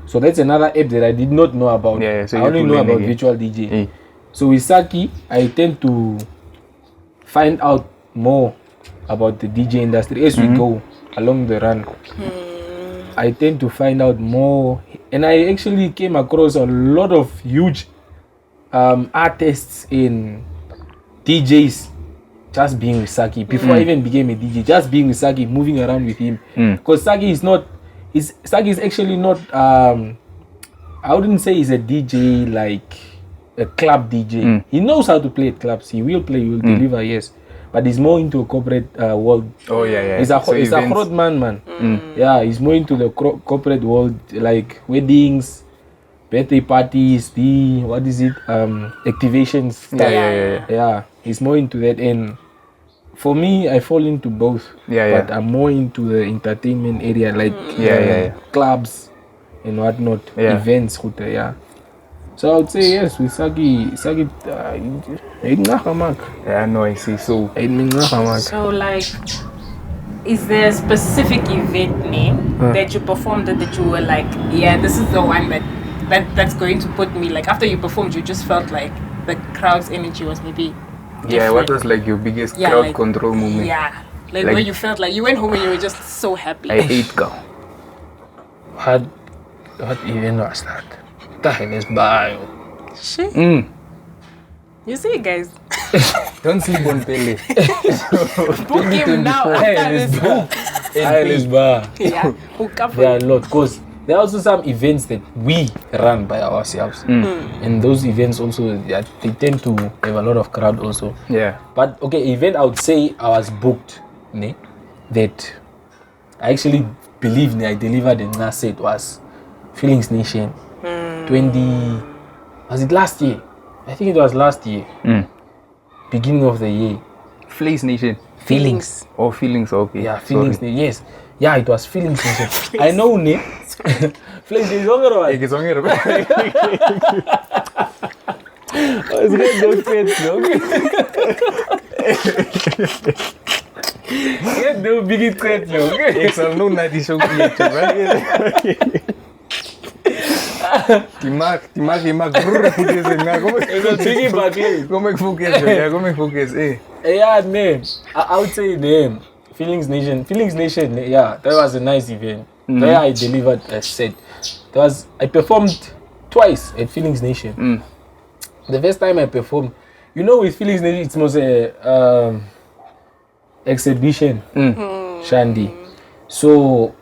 Speaker 3: So that's another app that I did not know about.
Speaker 2: So
Speaker 3: I only know about Virtual DJ. So with Saki, I tend to find out more about the DJ industry as we go along the run. I tend to find out more, and I actually came across a lot of huge artists in DJs just being with Saki before I even became a DJ. Just being with Saki, moving around with him, because Saki is actually not. I wouldn't say he's a DJ like a club DJ. He knows how to play at clubs. He will play. He will deliver. Yes. But he's more into a corporate world.
Speaker 2: Oh yeah.
Speaker 3: He's a hot man. Yeah, he's more into the corporate world, like weddings, birthday parties, activations. Stuff. Yeah. He's more into that, and for me, I fall into both. But I'm more into the entertainment area, like clubs and whatnot, events. So I would say yes, with Saki,
Speaker 2: yeah, no, I see. So
Speaker 1: like, is there a specific event name that you performed that you were like, yeah, this is the one that's going to put me, like, after you performed, you just felt like the crowd's energy was maybe different.
Speaker 2: Yeah, what was like your biggest crowd control moment?
Speaker 1: Yeah, like where you felt like you went home and you were just so happy.
Speaker 2: I ate go.
Speaker 3: What event was that? Is bio.
Speaker 1: Shit. You see, guys.
Speaker 2: Don't sleep on Pelle.
Speaker 1: Book him now. Yeah, hook up.
Speaker 3: There are a lot, because there are also some events that we run by ourselves, and those events also they tend to have a lot of crowd also.
Speaker 2: Yeah.
Speaker 3: But okay, event I would say I was booked, that I actually believe I delivered and I said was Feelings Nation. 20 was it last year? I think it was last year. Beginning of the year.
Speaker 2: Feelings Nation.
Speaker 1: Feelings.
Speaker 2: Oh, Feelings. Okay.
Speaker 3: Yeah, Feelings Nation. Yes. Yeah, it was Feelings Nation. I know ne. Feelings Nation.
Speaker 2: It's on here.
Speaker 3: It's good. Don't get no. Don't big it quiet no.
Speaker 2: Ik zal nog naar die show kijken, Die maakt foekjes en kom ik foekjes,
Speaker 3: Yeah, name. I would say name. Feelings Nation, yeah, that was a nice event. There I delivered a set. I performed twice at Feelings Nation. The first time I performed, with Feelings Nation, it's most a exhibition, Shandy. So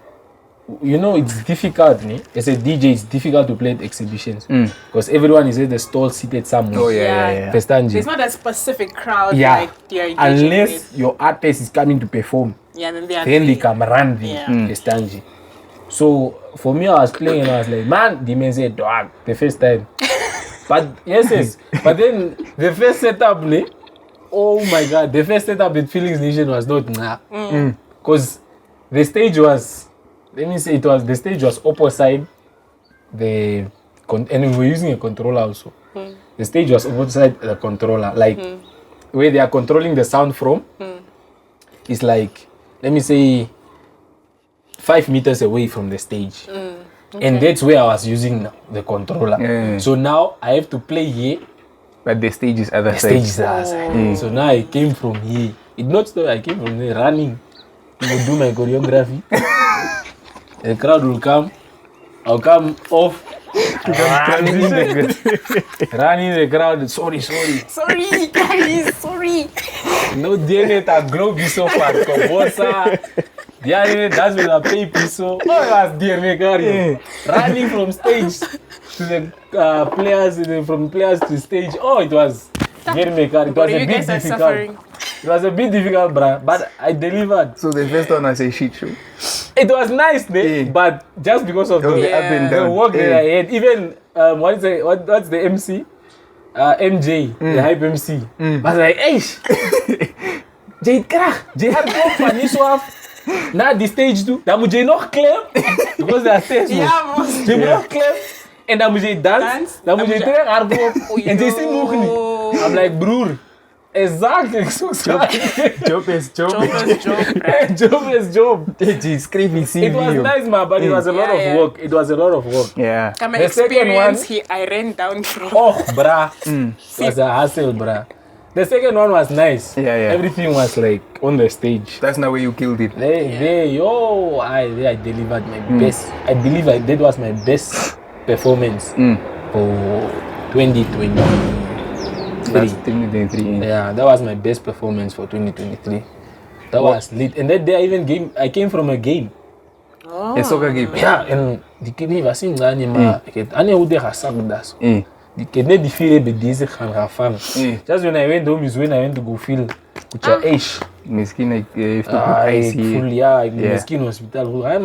Speaker 3: you know, it's difficult, as a DJ, it's difficult to play at exhibitions because everyone is at the stall seated somewhere.
Speaker 2: Oh yeah.
Speaker 1: There's not a specific crowd like you're engaging
Speaker 3: unless
Speaker 1: with.
Speaker 3: your artist is coming to perform.
Speaker 1: Yeah, then
Speaker 3: They come run the stand. So for me, I was playing and I was like, man, the man said, dog, the first time. But yes. But then the first setup, oh my God, the first setup at Feelings Nation was not because the stage was, let me say, the stage was opposite and we were using a controller also. The stage was opposite the controller, like where they are controlling the sound from. It's like, let me say, 5 meters away from the stage. And that's where I was using the controller. So now I have to play here.
Speaker 2: But the stage is other side.
Speaker 3: So now I came from here. It not so I came from there running. I will do my choreography. The crowd will come. I'll come off. Running the crowd. Sorry.
Speaker 1: Sorry, guys, sorry.
Speaker 3: No DNA ta globe so far. Kobosa. That's when I pay piso. Oh, I was dear me carry. Running from stage to the players, from players to stage. Oh, it was very mekari. It was a bit difficult. It was a bit difficult, bruh, but I delivered.
Speaker 2: So the first one was a shit show.
Speaker 3: It was nice, but just because of the
Speaker 2: up and down.
Speaker 3: The work that I had, even what's the MC? MJ, the hype MC. I was like, hey, Jay had go for this one. Now the stage too. That mujay not claim because they are stage. They not claim. And that mujay dance. That mujay train argo. And they see moving. I'm like, broer. Exactly.
Speaker 2: Job is job.
Speaker 3: Job is job.
Speaker 2: It
Speaker 3: was nice, man, but it was a lot of work. It was a lot of work.
Speaker 2: Yeah.
Speaker 1: My experience here, I ran down from.
Speaker 3: Oh, bruh. It was a hassle, bruh. The second one was nice.
Speaker 2: Yeah.
Speaker 3: Everything was like on the stage.
Speaker 2: That's not where you killed it.
Speaker 3: I delivered my best. I believe that was my best performance for 2023.
Speaker 2: That's 2023.
Speaker 3: Yeah, that was my best performance for 2023. That was lit. And that day I came from a game.
Speaker 2: A soccer game.
Speaker 3: Yeah, and the game was in Anima. I know they have sucked us. The kidney defeated the diesel and fun. Just when I went home is when I went to go feel with your age.
Speaker 2: Miskin, I have to put ice here.
Speaker 3: Miskin hospital. I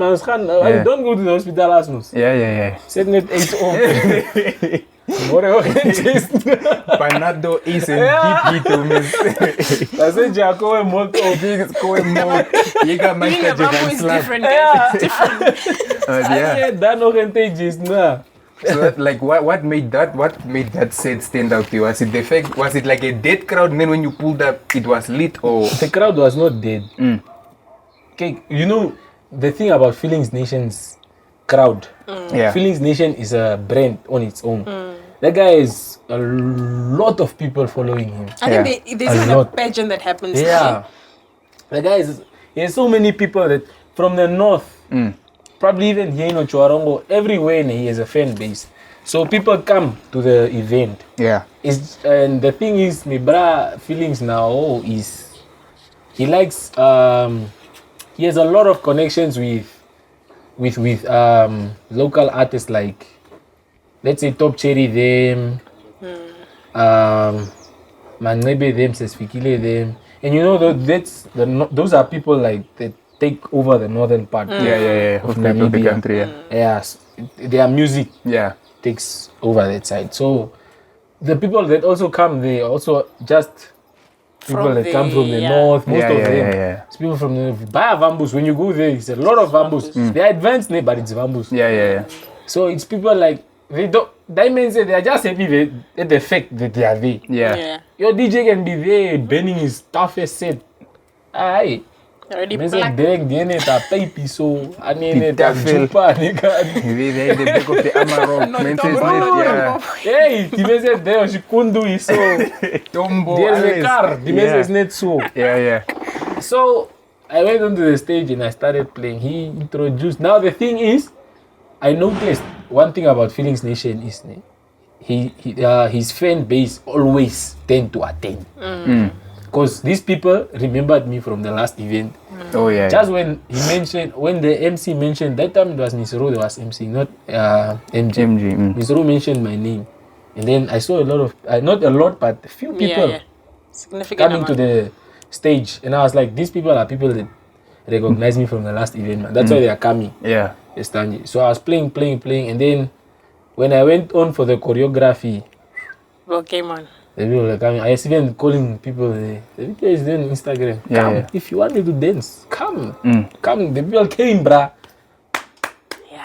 Speaker 3: don't go to the hospital as much.
Speaker 2: Yeah.
Speaker 3: Set net 8 off.
Speaker 2: Panado is a deep to miss.
Speaker 3: I said, Jacob, more
Speaker 2: You got my
Speaker 1: Being a bamboo is different, guys. It's different.
Speaker 3: That no contagious now.
Speaker 2: So like what made that set stand out to you? Was it the fact, was it like a dead crowd and then when you pulled up it was lit, or
Speaker 3: the crowd was not dead? Okay, you know the thing about Feelings Nation's crowd. Feelings Nation is a brand on its own. That guy is a lot of people following him.
Speaker 1: I think there's a pageant that happens.
Speaker 3: Yeah. The guy he has so many people that from the north. Probably even here in Ochuarongo, everywhere he has a fan base. So people come to the event.
Speaker 2: Yeah.
Speaker 3: And the thing is, my bra Feelings now is he likes he has a lot of connections with local artists like, let's say Top Cherry them, Manebe them, Sesfikile them. And you know those are people like that take over the northern part.
Speaker 2: Of the country.
Speaker 3: Yes, their music takes over that side. So the people that also come, they also just people that come from the north. Most of them, it's people from the Baya Vambus. When you go there, it's a lot of Vambus. They're advanced, but it's Vambus.
Speaker 2: Yeah.
Speaker 3: So it's people like they don't. That means they are just happy at the fact that they are there.
Speaker 1: Yeah.
Speaker 3: Your DJ can be there, burning his toughest set. Aye.
Speaker 1: Already
Speaker 3: Mese
Speaker 1: black.
Speaker 3: direct DNA ta pay so anene ta chupa nika.
Speaker 2: The back of the Amarok.
Speaker 3: Hey, the mese there she couldn't do it so.
Speaker 2: Tombo.
Speaker 3: There's a car. The mese is not so.
Speaker 2: Yeah.
Speaker 3: So I went onto the stage and I started playing. He introduced. Now the thing is, I noticed one thing about Feelings Nation is his fan base always tend to attend. Because these people remembered me from the last event.
Speaker 2: Oh yeah.
Speaker 3: Just when he mentioned, when the MC mentioned, that time it was Misro that was MC, not MJ. Misro mentioned my name. And then I saw a lot of, not a lot, but a few people coming to the stage. And I was like, these people are people that recognize me from the last event, man. That's why they are coming.
Speaker 2: Yeah.
Speaker 3: So I was playing. And then when I went on for the choreography,
Speaker 1: What came on?
Speaker 3: the people were coming. I was even calling people, the people is doing Instagram. Come, if you want me to dance, come. Come. The people came, bruh.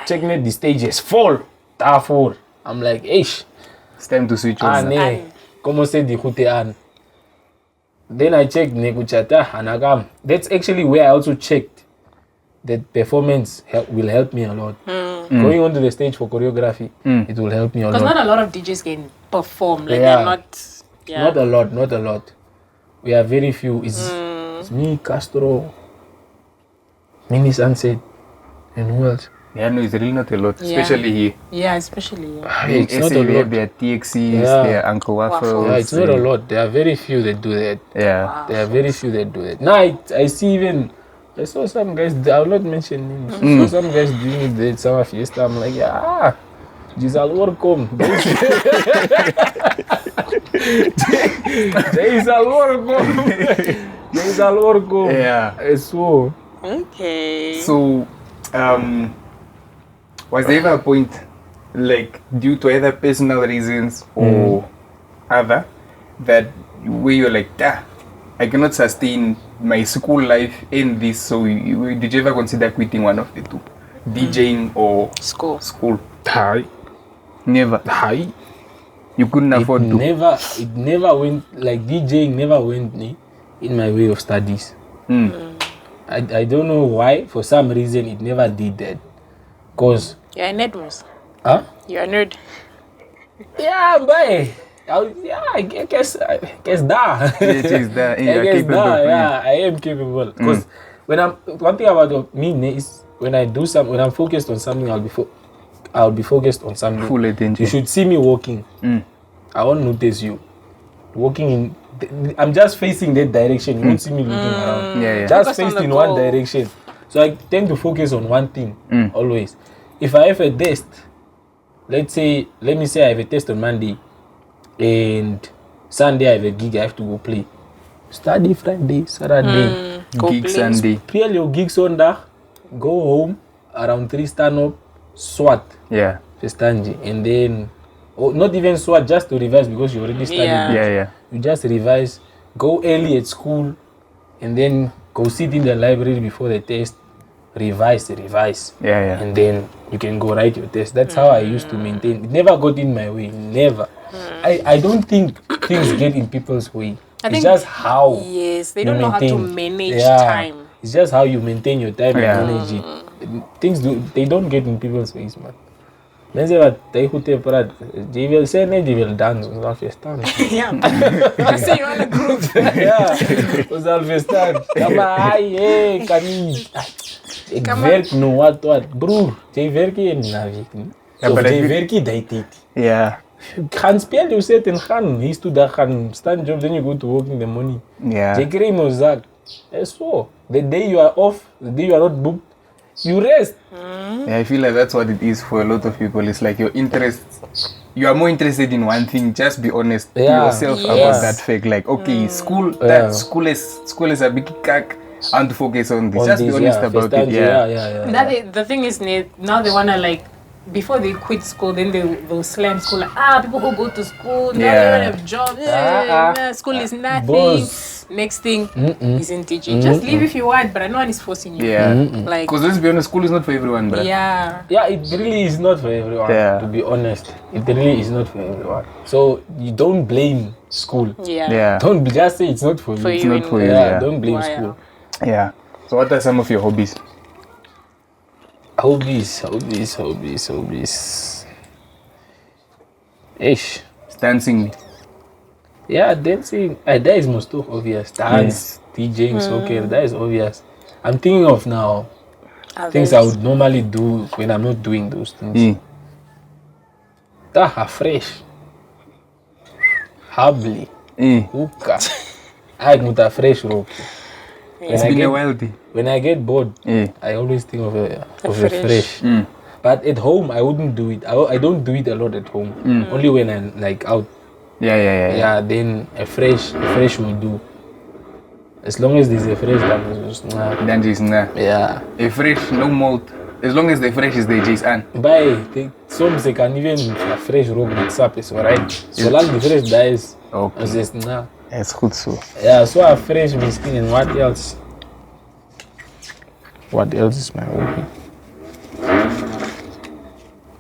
Speaker 3: Checkmate, the stage is full. I'm like, ish.
Speaker 2: It's time to switch on.
Speaker 3: Como se dikute an. Then I checked Nekuchata and Agam. That's actually where I also checked that performance will help me a lot. Going onto the stage for choreography, it will help me a lot.
Speaker 1: Because not a lot of DJs can perform. Like they're not. Yeah.
Speaker 3: Not a lot. We are very few. It's me, Castro, Mini Sunset, and who else?
Speaker 2: Yeah, no, it's really not a lot, especially here.
Speaker 1: Yeah, especially.
Speaker 3: It's not a lot.
Speaker 2: There are TXCs, there are Uncle Waffles.
Speaker 3: Yeah, it's not a lot. There are very few that do that.
Speaker 2: Yeah.
Speaker 1: Wow.
Speaker 3: There are very few that do that. Now I see even, I saw some guys, I will not mention names. I saw some guys doing it at Summer Fiesta. I'm like, yeah, Gisal welcome. Gisal welcome.
Speaker 2: Yeah.
Speaker 3: So.
Speaker 1: Okay.
Speaker 2: So, was there ever a point, like, due to either personal reasons or other, that where you're like, I cannot sustain my school life in this, so did you ever consider quitting one of the two? DJing or school? Never. You couldn't afford to?
Speaker 3: It never went, like DJing never went in my way of studies. I don't know why, for some reason it never did that. Cause
Speaker 1: you're a nerd, Moose.
Speaker 3: Huh?
Speaker 1: You're a nerd.
Speaker 3: Yeah, boy. I guess that. I am capable. Because one thing about me is when I'm focused on something, I'll be focused on something.
Speaker 2: Full attention.
Speaker 3: You should see me walking. I won't notice you. Walking in, I'm just facing that direction. You won't see me looking around. Just
Speaker 1: focus
Speaker 3: faced
Speaker 1: on
Speaker 3: in
Speaker 1: the
Speaker 3: one
Speaker 1: goal.
Speaker 3: direction. So I tend to focus on one thing always. If I have a test, let me say I have a test on Monday and Sunday I have a gig I have to go play. Study Friday, Saturday,
Speaker 2: gig Sunday.
Speaker 3: Play your gig Sunday, go home around 3, stand up, swat.
Speaker 2: Yeah.
Speaker 3: And then not even swat, just to revise because you already studied.
Speaker 2: Yeah.
Speaker 3: You just revise, go early at school, and then go sit in the library before the test, revise.
Speaker 2: Yeah.
Speaker 3: And then you can go write your test. That's how I used to maintain. It never got in my way, never. I don't think things get in people's way. It's just how.
Speaker 1: Yes, they don't know how to manage time.
Speaker 3: It's just how you maintain your time and manage it. They don't get in people's ways, man. Men say that they who take part, they will say they will dance on Alfestan.
Speaker 1: Yeah, just say you're on a group.
Speaker 3: On Alfestan. Come on, ik werk no wat, broer. Jij werkt in na week. Of jij werkt die.
Speaker 2: Ja.
Speaker 3: Gaan spelen, je zet en gaan. Hier to daar gaan stand job, then you go to work in the morning.
Speaker 2: Ja.
Speaker 3: Jij krijgt no zak. So, the day you are off, the day you are not booked, you rest.
Speaker 2: Yeah, I feel like that's what it is for a lot of people. It's like your interest. You are more interested in one thing. Just be honest to yourself about that fact. Like, okay, school is a big cack. I want to focus on this. Just be honest about it.
Speaker 1: Yeah. The thing is, now they wanna like, before they quit school, then they'll slam school. Like, people who go to school now they don't have jobs. School is nothing.
Speaker 3: Boss.
Speaker 1: Next thing is in teaching. Just leave if you want, but no one is forcing you.
Speaker 2: Yeah.
Speaker 1: Like,
Speaker 2: because let's be honest, school is not for everyone, bro.
Speaker 1: Yeah,
Speaker 3: it really is not for everyone. To be honest, it really is not for everyone. So you don't blame school.
Speaker 1: Yeah.
Speaker 3: Don't just say it's not for you.
Speaker 2: It's not for you.
Speaker 3: Don't blame school.
Speaker 2: Yeah. So what are some of your hobbies?
Speaker 3: Hobbies. Ish.
Speaker 2: Dancing.
Speaker 3: Yeah, dancing. That is most obvious. Dance, DJing, soccer. That is obvious. I'm thinking of now things I would normally do when I'm not doing those things. Fresh. Humbly. Hookah. I want a fresh rope.
Speaker 2: It's been a while.
Speaker 3: When I get bored, I always think of a fresh. But at home, I wouldn't do it. I don't do it a lot at home. Only when I'm like out. Yeah. Then a fresh will do. As long as there's a fresh,
Speaker 2: then just nah.
Speaker 3: Yeah.
Speaker 2: A fresh, no mold. As long as the fresh is there, Jason.
Speaker 3: Some they can even a fresh rope mix up. It's alright. So long the fresh dies.
Speaker 2: Okay.
Speaker 3: I just nah.
Speaker 2: It's good so.
Speaker 3: Yeah. So a fresh miskin and what else? What else is my hobby?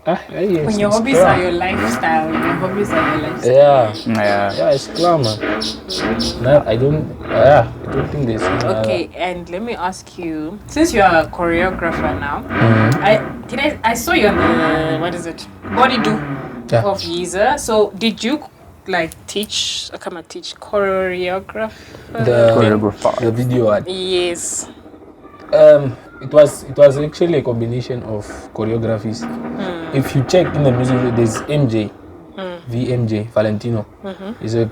Speaker 1: When your hobbies are your lifestyle,
Speaker 3: Yeah, it's clear, man. No, I don't think there's.
Speaker 1: Okay, and let me ask you, since you are a choreographer now, I saw you on the Body Do of Yeezer. So did you teach choreographer?
Speaker 3: The video art.
Speaker 1: Yes.
Speaker 3: It was actually a combination of choreographies. If you check in the music, there's MJ, VMJ, Valentino. He's a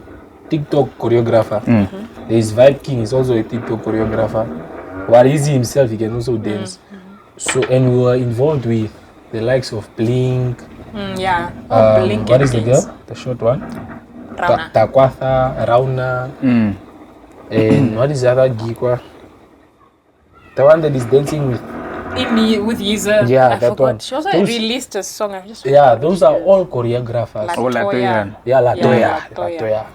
Speaker 3: TikTok choreographer. There's Vibe King, he's also a TikTok choreographer. Warizi himself, he can also dance. So, and we were involved with the likes of Blink.
Speaker 1: Blink.
Speaker 3: What is the girl? The short one? Takwatha, Rauna. And what is the other geekwa? The one that is dancing with
Speaker 1: Yeezer.
Speaker 3: Yeah, that one.
Speaker 1: She also released a song.
Speaker 3: Those are all choreographers.
Speaker 1: Latoya.
Speaker 3: Latoya.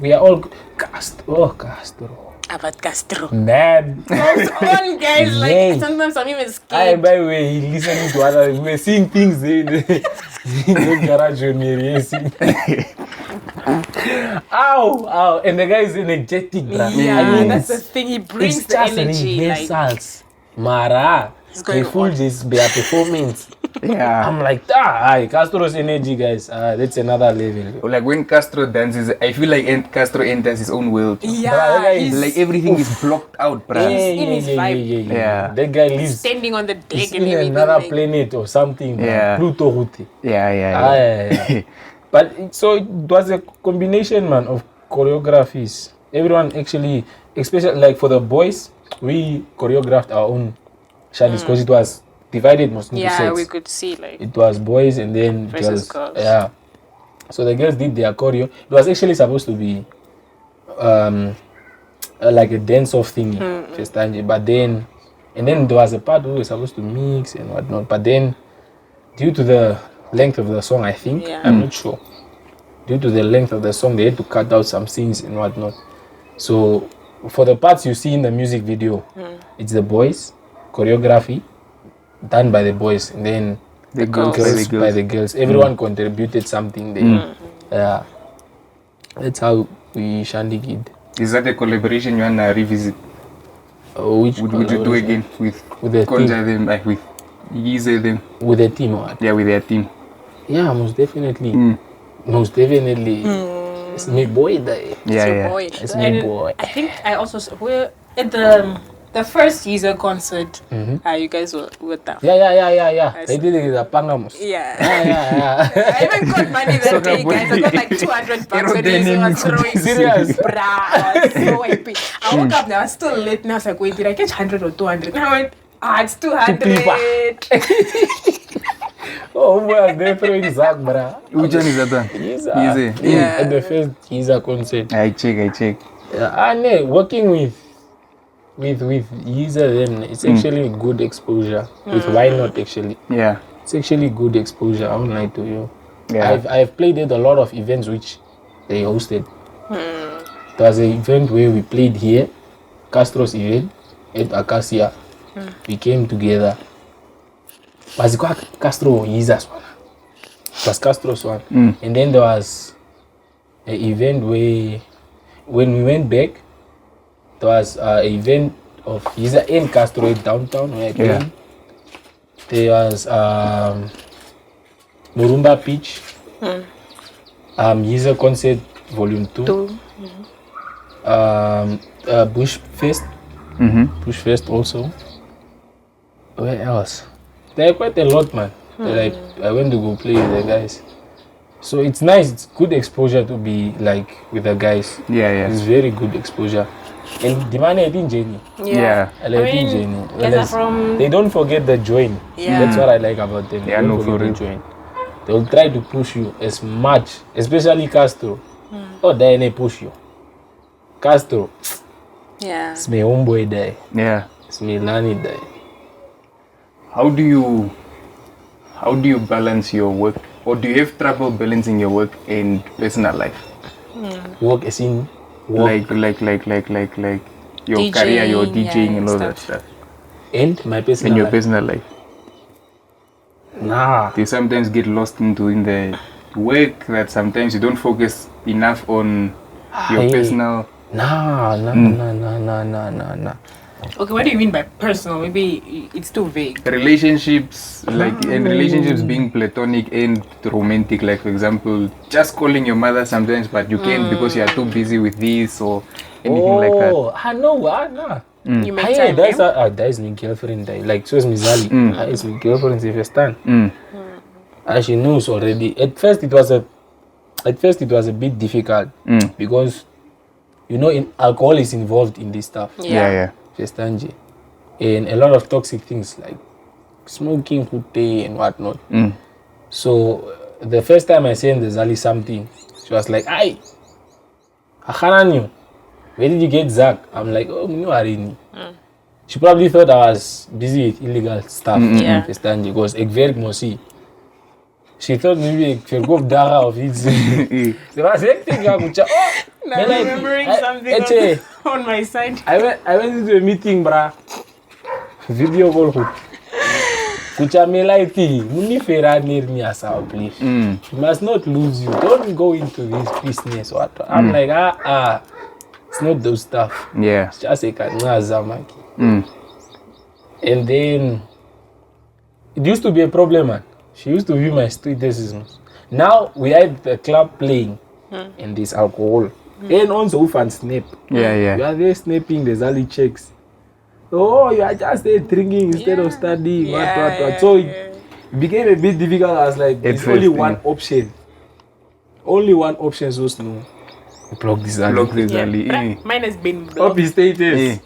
Speaker 3: We are all Castro.
Speaker 1: About Castro.
Speaker 3: Man.
Speaker 1: Those all guys, sometimes I'm even scared.
Speaker 3: By the way, he listening to others. We were seeing things in the garage when we were singing. Ow! And the guy is energetic, bruh.
Speaker 1: Yeah, that's the thing. He brings the energy.
Speaker 3: Rehearsals. Mara. They full just their performance.
Speaker 2: Yeah.
Speaker 3: I'm like, Castro's energy, guys. That's another level.
Speaker 2: Like when Castro dances, I feel like Castro enters his own world.
Speaker 1: Yeah.
Speaker 2: Like everything is blocked out, bruh.
Speaker 1: He's in his vibe.
Speaker 3: Yeah. That guy lives
Speaker 1: standing on the deck
Speaker 3: he's
Speaker 1: and
Speaker 3: in another planet or something.
Speaker 2: Yeah.
Speaker 3: Pluto Route.
Speaker 2: Yeah.
Speaker 3: But so it was a combination, man, of choreographies. Everyone actually, especially like for the boys, we choreographed our own shadis because it was divided mostly into sets.
Speaker 1: We could see
Speaker 3: it was boys and then
Speaker 1: versus girls.
Speaker 3: Yeah. So the girls did their choreo. It was actually supposed to be like a dance-off thingy, but then there was a part where we were supposed to mix and whatnot. But then, due to the length of the song, I think I'm not sure. Due to the length of the song, they had to cut out some scenes and whatnot. So for the parts you see in the music video, it's the boys, choreography done by the boys, and then
Speaker 2: the girls
Speaker 3: by the girls. Everyone contributed something there. Yeah, that's how we shandied.
Speaker 2: Is that a collaboration you wanna revisit?
Speaker 3: Which
Speaker 2: would you do again with
Speaker 3: the
Speaker 2: Konja them, with Yeezer them?
Speaker 3: With the team, what?
Speaker 2: Yeah, with their team.
Speaker 3: Yeah, most definitely. Most definitely. It's my boy there. It's my boy.
Speaker 1: I think I also we're at the first Yeezer concert. You guys were there.
Speaker 3: Yeah. They did it at Pangamos.
Speaker 1: Yeah.
Speaker 3: I
Speaker 1: even got money that day, guys. I got like $200 when Yeezer was throwing.
Speaker 3: Serious?
Speaker 1: Bruh, I was so happy. I woke up now, I was still late. Now I was like, wait, did I catch 100 or 200? And I went, it's 200.
Speaker 3: Oh, boy, they're throwing Zach, bruh.
Speaker 2: Which one is that one?
Speaker 3: Yeezer.
Speaker 1: Yeah.
Speaker 3: At the first Yeezer concert.
Speaker 2: I check.
Speaker 3: Yeah, working with Yeezer, then it's actually good exposure. With Why Not, actually.
Speaker 2: Yeah.
Speaker 3: It's actually good exposure, I won't lie to you.
Speaker 2: Yeah.
Speaker 3: I've played at a lot of events which they hosted. There was an event where we played here, Castro's event, at Acacia. We came together. Was it Castro Yeezer's one? It was Castro's one. And then there was an event where, when we went back, there was an event of Yeezer and Castro in downtown where I came. There was Murumba Pitch, Yeezer Concert Volume 2, Bush Fest, Bush Fest also. Where else? There are quite a lot, man. That I went to go play with the guys. So it's nice. It's good exposure to be like with the guys.
Speaker 2: Yeah.
Speaker 3: It's very good exposure. And the man in Jenny.
Speaker 2: Yeah.
Speaker 3: I like Jenny.
Speaker 1: guys are from.
Speaker 3: They don't forget the join.
Speaker 1: Yeah.
Speaker 3: That's what I like about them. They
Speaker 2: Yeah,
Speaker 3: don't
Speaker 2: no,
Speaker 3: forget
Speaker 2: for
Speaker 3: the
Speaker 2: real.
Speaker 3: join. They'll try to push you as much, especially Castro. Oh, they push you. Castro,
Speaker 1: Yeah.
Speaker 3: it's my homeboy die.
Speaker 2: Yeah.
Speaker 3: It's my Lani die.
Speaker 2: How do you balance your work, or do you have trouble balancing your work and personal life?
Speaker 3: Work as in work.
Speaker 2: Like your
Speaker 1: DJing,
Speaker 2: career, your DJing
Speaker 1: yeah,
Speaker 2: and all
Speaker 1: stuff.
Speaker 2: that stuff.
Speaker 3: And my personal
Speaker 2: In your
Speaker 3: life.
Speaker 2: personal life,
Speaker 3: Nah.
Speaker 2: do you sometimes get lost into in the work that sometimes you don't focus enough on your
Speaker 3: Hey.
Speaker 2: personal?
Speaker 3: Nah.
Speaker 1: Okay, what do you mean by personal? Maybe it's too vague.
Speaker 2: Relationships, like, and relationships being platonic and romantic, like for example, just calling your mother sometimes, but you can't because you are too busy with this or anything like that.
Speaker 3: Nah.
Speaker 1: You make
Speaker 3: Hey,
Speaker 1: time.
Speaker 3: that's my girlfriend. Like, so is Mizali. It's my girlfriend, if you stand. And she knows already. At first, it was a bit difficult because, you know, alcohol is involved in this stuff.
Speaker 2: Yeah.
Speaker 3: Festanji. And a lot of toxic things like smoking, putte, and whatnot. So, the first time I sent the Zali something, she was like, "Ay, Akhananyo, where did you get Zach?" I'm like, "Oh, you are in." She probably thought I was busy with illegal stuff.
Speaker 1: Yeah.
Speaker 3: Festanji, because ik werk mosi. She thought maybe ik verkoop dara of iets. Ze was hectic.
Speaker 1: Now I'm remembering something on my side.
Speaker 3: I went into a meeting, bruh. Video call goed. Kucha melaiti, muni fera near me as our please. You must not lose you. Don't go into this business. What? I'm like, it's not those stuff.
Speaker 2: Yeah.
Speaker 3: It's just a zamaki. And then it used to be a problem, man. She used to view my street decisions. Now we are at the club playing, and there's alcohol. And also fan snap.
Speaker 2: Yeah.
Speaker 3: You are there snapping the Zali checks. Oh, you are just there drinking instead of studying. What. So it became a bit difficult. I was like, there's only one option. Only one option, so no. Block this Zali.
Speaker 2: Block the Zali.
Speaker 1: Mine has been
Speaker 3: Op
Speaker 1: blocked.
Speaker 3: je status.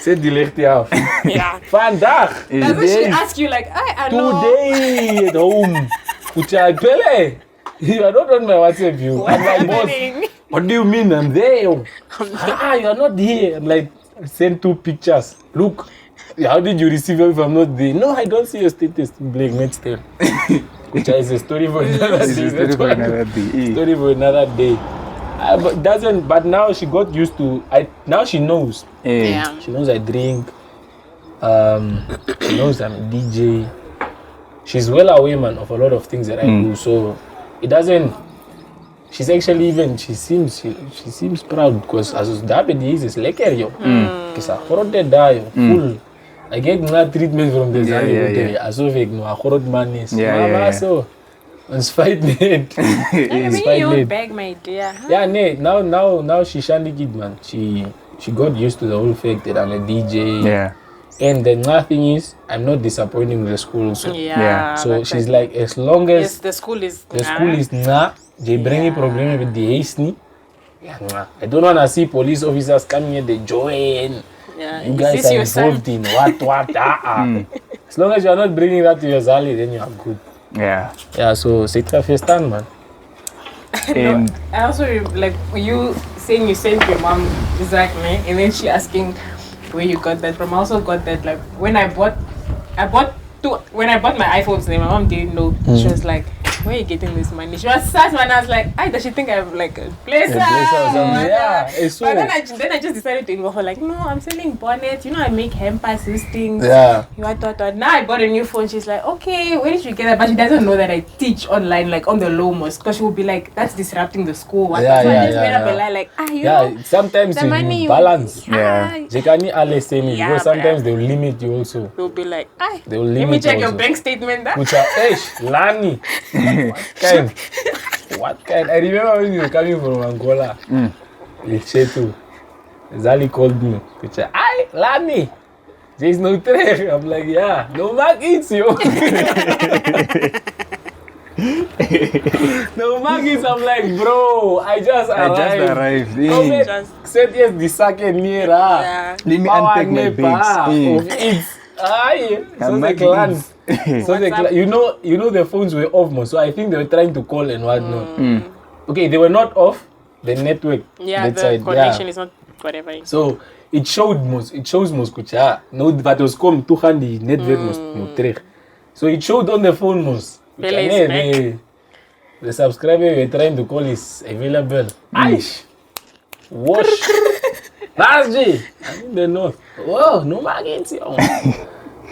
Speaker 3: Zet die licht af.
Speaker 1: Yeah.
Speaker 3: Vandaag.
Speaker 1: Doesn't she ask you like, I know.
Speaker 3: Today at home. Kucha, Pelle, you are not on my WhatsApp view. I'm like, boss,
Speaker 1: Happening?
Speaker 3: what do you mean I'm there? You are not here. I'm like, send 2 pictures. Look, how did you receive it if I'm not there? No, I don't see your status. Blake, let's tell. Which is a story for another day. Story for another day. But now she got used to. Now she knows.
Speaker 1: Yeah.
Speaker 3: She knows I drink. She knows I'm a DJ. She's well aware, man, of a lot of things that I do. So it doesn't. She's actually even. She seems proud because as diabetes is like yo. Because I horror die full. I get no treatment from the Zali. I saw fake no. I horror madness. So it's fight net.
Speaker 1: You beg my dear.
Speaker 3: Yeah, now she shandy kid, man. She got used to the whole fact that I'm a DJ.
Speaker 2: Yeah.
Speaker 3: And the nothing is, I'm not disappointing the school. So,
Speaker 1: Yeah.
Speaker 3: so she's like, as long as
Speaker 1: Yes, the school is.
Speaker 3: they bring a problem with the haste. Yeah, nah. I don't want to see police officers coming here, they join.
Speaker 1: Yeah.
Speaker 3: You guys are involved in what. As long as you're not bringing that to your Zali, then you are good.
Speaker 2: Yeah.
Speaker 3: Yeah, so c'est très festan, man.
Speaker 2: And
Speaker 1: I also like you saying you sent your mom exactly, and then she asking where you got that from. I also got that like when I bought my iPhones, my mom didn't know. She was like, "Where are you getting this money?" She was sad, and I was like, "Does she think I have like a place?"
Speaker 3: Yeah, it's so.
Speaker 1: But then I just decided to involve her. Like, no, I'm selling bonnets. You know, I make hampers, these things.
Speaker 3: Yeah.
Speaker 1: What. Now I bought a new phone. She's like, okay, where did you get that? But she doesn't know that I teach online, like on the low most, because she will be like, that's disrupting the school. So I just made up a lie, like, you know,
Speaker 3: sometimes
Speaker 1: the money
Speaker 3: you balance.
Speaker 2: Yeah.
Speaker 3: They can't always say me because sometimes they will limit you also.
Speaker 1: They'll be like,
Speaker 3: They will limit
Speaker 1: let me check
Speaker 3: you
Speaker 1: your bank statement. That.
Speaker 3: Which are, Lani. What kind? I remember when you were coming from Angola. With Chetu. Zali called me. Which are, Lani. There's no tray. I'm like, yeah. No mark eats you. No, Magis, I'm like, bro, I just arrived.
Speaker 2: Yeah.
Speaker 3: Said yes, the second near.
Speaker 1: Yeah.
Speaker 2: Let me unpack my bags.
Speaker 3: It's so the
Speaker 2: Maggie
Speaker 3: clans.
Speaker 2: is.
Speaker 3: So you know the phones were off, so I think they were trying to call and whatnot. Okay, they were not off. The network.
Speaker 1: Yeah,
Speaker 3: that
Speaker 1: the
Speaker 3: side,
Speaker 1: connection is not whatever.
Speaker 3: So it shows kucha. No, but was come to handy network must trek. So it showed on the phone must.
Speaker 1: Pelle is back.
Speaker 3: The subscriber we're trying to call is available. Aish. Wash. That's G. I'm in the north. Whoa, no magazine.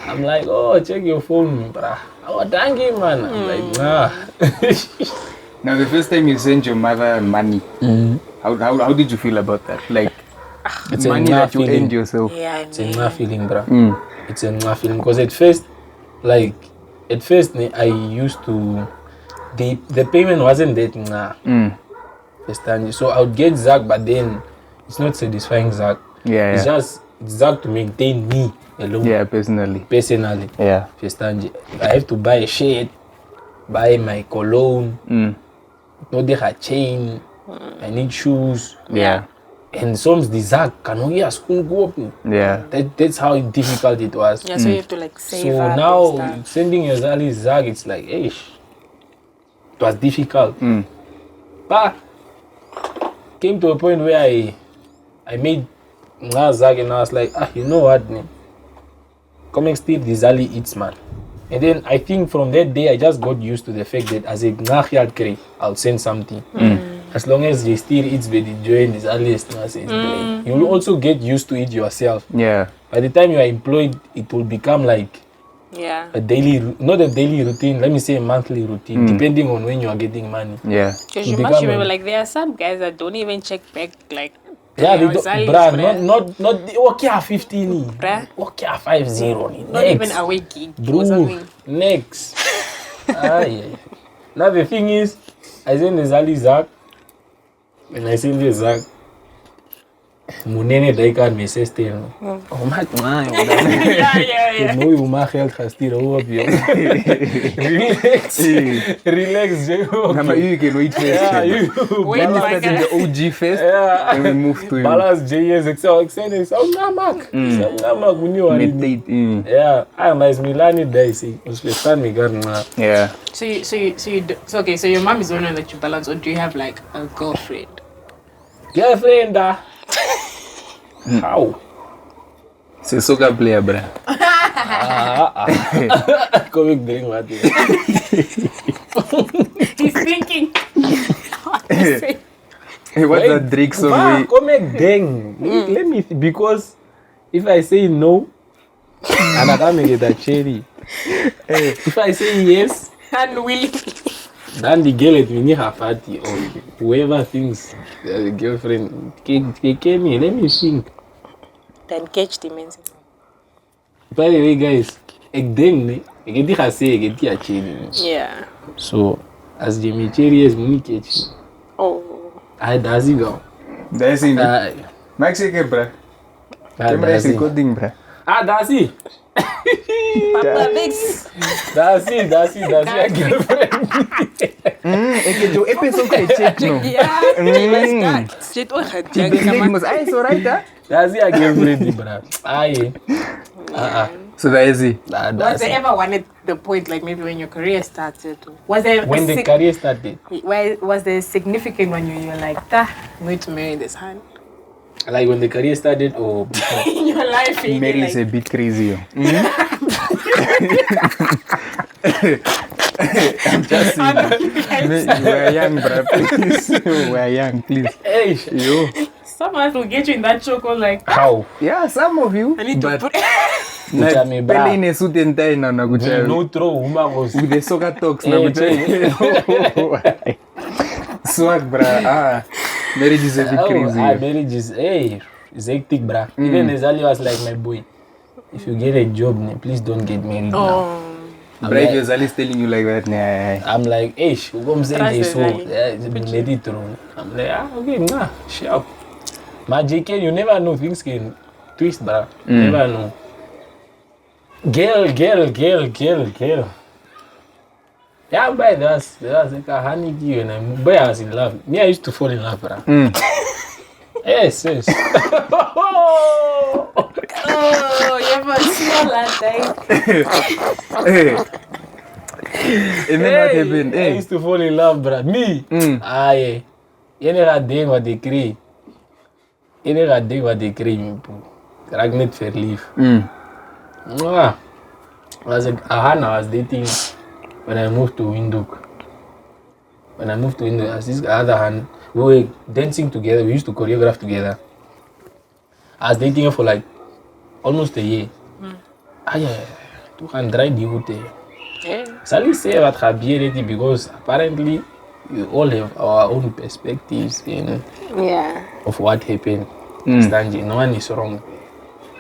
Speaker 3: I'm like, oh, check your phone, bruh. Oh, thank you, man. I'm like, nah.
Speaker 2: Now, the first time you sent your mother money, how did you feel about that? Like,
Speaker 3: It's
Speaker 2: money
Speaker 3: a
Speaker 2: that you
Speaker 3: feeling.
Speaker 2: earned yourself.
Speaker 1: Yeah,
Speaker 3: It's a nah feeling, bruh. It's a nah feeling. Because at first, I used to, the payment wasn't that nah. Understand? So I would get Zach, but then it's not satisfying Zach.
Speaker 2: Yeah,
Speaker 3: It's just Zach to maintain me alone.
Speaker 2: Yeah, personally.
Speaker 3: Yeah. Understand? I have to buy a shirt, buy my cologne, no they have chain, I need shoes.
Speaker 2: Yeah.
Speaker 3: And some the Zach cannot hear school go up.
Speaker 2: Yeah.
Speaker 3: That's how difficult it was.
Speaker 1: Yeah, so you have to like save
Speaker 3: So
Speaker 1: up
Speaker 3: now
Speaker 1: and stuff.
Speaker 3: sending your Zali Zag, it's like, it was difficult. But came to a point where I made Zag and I was like, you know what, man? Coming still the Zali eats, man. And then I think from that day I just got used to the fact that as a Nachial Kri, I'll send something. As long as they still eats with the joint is earliest, you will also get used to it yourself.
Speaker 2: Yeah.
Speaker 3: By the time you are employed, it will become like a daily, not a daily routine, let me say a monthly routine, depending on when you are getting money.
Speaker 2: Yeah.
Speaker 1: Because you must remember, like, there are some guys that don't even check back, like,
Speaker 3: Yeah, they
Speaker 1: your
Speaker 3: don't,
Speaker 1: salaries,
Speaker 3: bruh, not okay 15,
Speaker 1: Bruh.
Speaker 3: okay 50,
Speaker 1: not even a week gig or
Speaker 3: bro,
Speaker 1: something.
Speaker 3: next. Yeah. Now the thing is, I send the Zali Zach, when I send the Zach, Munene Daikad me says, oh my god,
Speaker 1: Yeah.
Speaker 3: no, you ma geld gaan sturen, hoe op je? Relax, Jacob.
Speaker 2: Now, you can wait first.
Speaker 3: Yeah, you.
Speaker 1: Wait,
Speaker 2: When you
Speaker 1: my
Speaker 2: start in
Speaker 1: God.
Speaker 2: the OG first,
Speaker 3: Yeah.
Speaker 2: then we move to you.
Speaker 3: Balance JS Excel, so ngamak,
Speaker 2: Meditate.
Speaker 3: yeah, mas Milani dai say, uspestand me garna.
Speaker 2: Yeah.
Speaker 1: So your mom is the one that you balance, or do you have like a girlfriend?
Speaker 3: Girlfriend, how?
Speaker 2: C'est soccer player, bruh.
Speaker 3: Comic drink what?
Speaker 1: He's thinking. What to say?
Speaker 2: Hey, what's that Drake song? we-
Speaker 3: Comic dang. Let me because if I say no, and I can't make it a cherry. If I say yes,
Speaker 1: Unwilling.
Speaker 3: then the girl at me her party or whoever thinks the girlfriend came in. Let me think.
Speaker 1: Then catch the men.
Speaker 3: By the way, guys, ek ding ne, ek het nie gesê ek het nie a cherry nie.
Speaker 1: Yeah.
Speaker 3: So as jy my cherry is moenie catch.
Speaker 1: Oh.
Speaker 3: I does it go.
Speaker 2: That's it. Max, okay, bruh. Camera is recording, bruh.
Speaker 3: That's it.
Speaker 1: Papa Bix.
Speaker 3: That's it, a girlfriend.
Speaker 2: Ik doe episode kay check no.
Speaker 1: Yeah. Shit, what a
Speaker 2: The name was I so right there.
Speaker 3: That's it, a girlfriend, bro. Aye.
Speaker 2: So that is it.
Speaker 1: Was
Speaker 3: That's
Speaker 1: there
Speaker 3: it.
Speaker 1: ever one at the point, like maybe when your career started? Was there
Speaker 3: When the career started,
Speaker 1: was there significant when you were like, I'm going to marry this hand
Speaker 3: like when the career started or before?
Speaker 1: in your life? you
Speaker 2: Mary
Speaker 1: like,
Speaker 2: is a bit crazy. Yo. I'm just saying. We're young, bruh. Please. We're young, please.
Speaker 3: Hey,
Speaker 2: Yo.
Speaker 1: someone will get you in that choke like,
Speaker 3: how?
Speaker 2: Yeah, some of you.
Speaker 1: I need to
Speaker 2: but
Speaker 1: put.
Speaker 3: Kucha me bra.
Speaker 2: Pelle in a suit and tie now, Nagucha.
Speaker 3: No throw, woman was.
Speaker 2: With the soccer talks,
Speaker 3: Hey,
Speaker 2: Nagucha. Swag, bruh. Marriage is a bit crazy.
Speaker 3: Marriage is it's hectic, bra. Even Ezali was like, my boy, if you get a job, please don't get married now.
Speaker 1: Oh.
Speaker 2: Brave is always telling you like that. Nah.
Speaker 3: I'm like, hey, you go say
Speaker 1: Trust
Speaker 3: this, so
Speaker 1: Ezali.
Speaker 3: let it through. I'm like, okay, nah, sharp. My JK, you never know, things can twist, bra. Never know. Girl. Yeah, but there was like a honey and I was in love. Me, I used to fall in love, bro. Yes.
Speaker 1: Oh, you have a small attack.
Speaker 2: Hey. And then what happened?
Speaker 3: I
Speaker 2: Hey.
Speaker 3: used to fall in love, bro. Me? Aye. You never did what they create. You never did what they create, me, bro. Krijg net verliefd. Mwah. I was dating when I moved to Windhoek. When I moved to Windhoek, as this other hand, we were dancing together. We used to choreograph together. I was dating her for like almost a year. Toen gaan draai die hoed. Sally say what gebeuren because apparently we all have our own perspectives of what happened. Stanji, no one is wrong.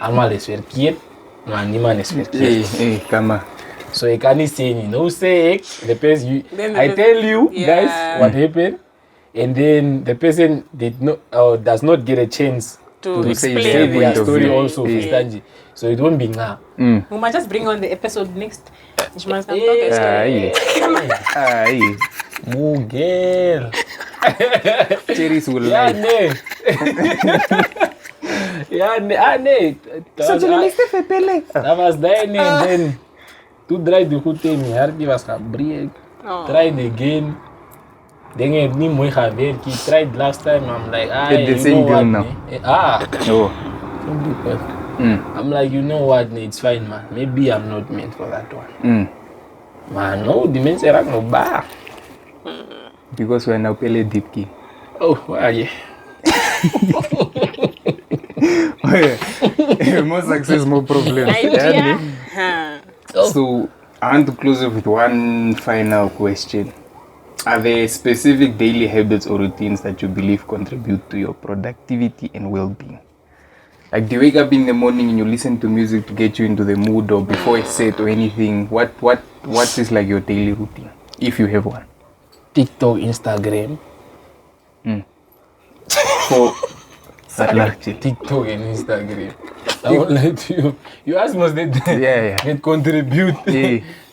Speaker 3: Allemaal is verkeerd, maar niemand is verkeerd.
Speaker 2: Hey, come on.
Speaker 3: So I can't say say the person I tell you guys what happened, and then the person does not get a chance
Speaker 1: to
Speaker 2: say
Speaker 1: explain
Speaker 3: their story also. Stanji. So it won't be now.
Speaker 1: We might just bring on the episode next. Ishmael's gonna talk a story.
Speaker 2: Aye.
Speaker 3: Mugel.
Speaker 2: Cherries will
Speaker 3: Ja,
Speaker 2: lie.
Speaker 3: nee. Ja, nee. Nee.
Speaker 2: So journalisten van Pelle.
Speaker 3: Dat was daar niet. En then, toen draaide goed in mijn hart, die was gaan breken. Tried again. Dingen het niet mooi gaan werken. Tried last time, I'm like,
Speaker 2: The same deal now. Oh.
Speaker 3: I'm like, you know what, it's fine, man. Maybe I'm not meant for that one. Man, no, die mensen raken nog baar.
Speaker 2: Because we are now Pelle deep key.
Speaker 3: Oh, waar je?
Speaker 2: More success, more problems.
Speaker 1: Idea?
Speaker 2: So, I want to close off with one final question. Are there specific daily habits or routines that you believe contribute to your productivity and well-being? Like, do you wake up in the morning and you listen to music to get you into the mood, or before a set or anything? What is like your daily routine, if you have one?
Speaker 3: TikTok, Instagram.
Speaker 2: For
Speaker 3: TikTok and Instagram. I won't lie to you. You ask must they contribute.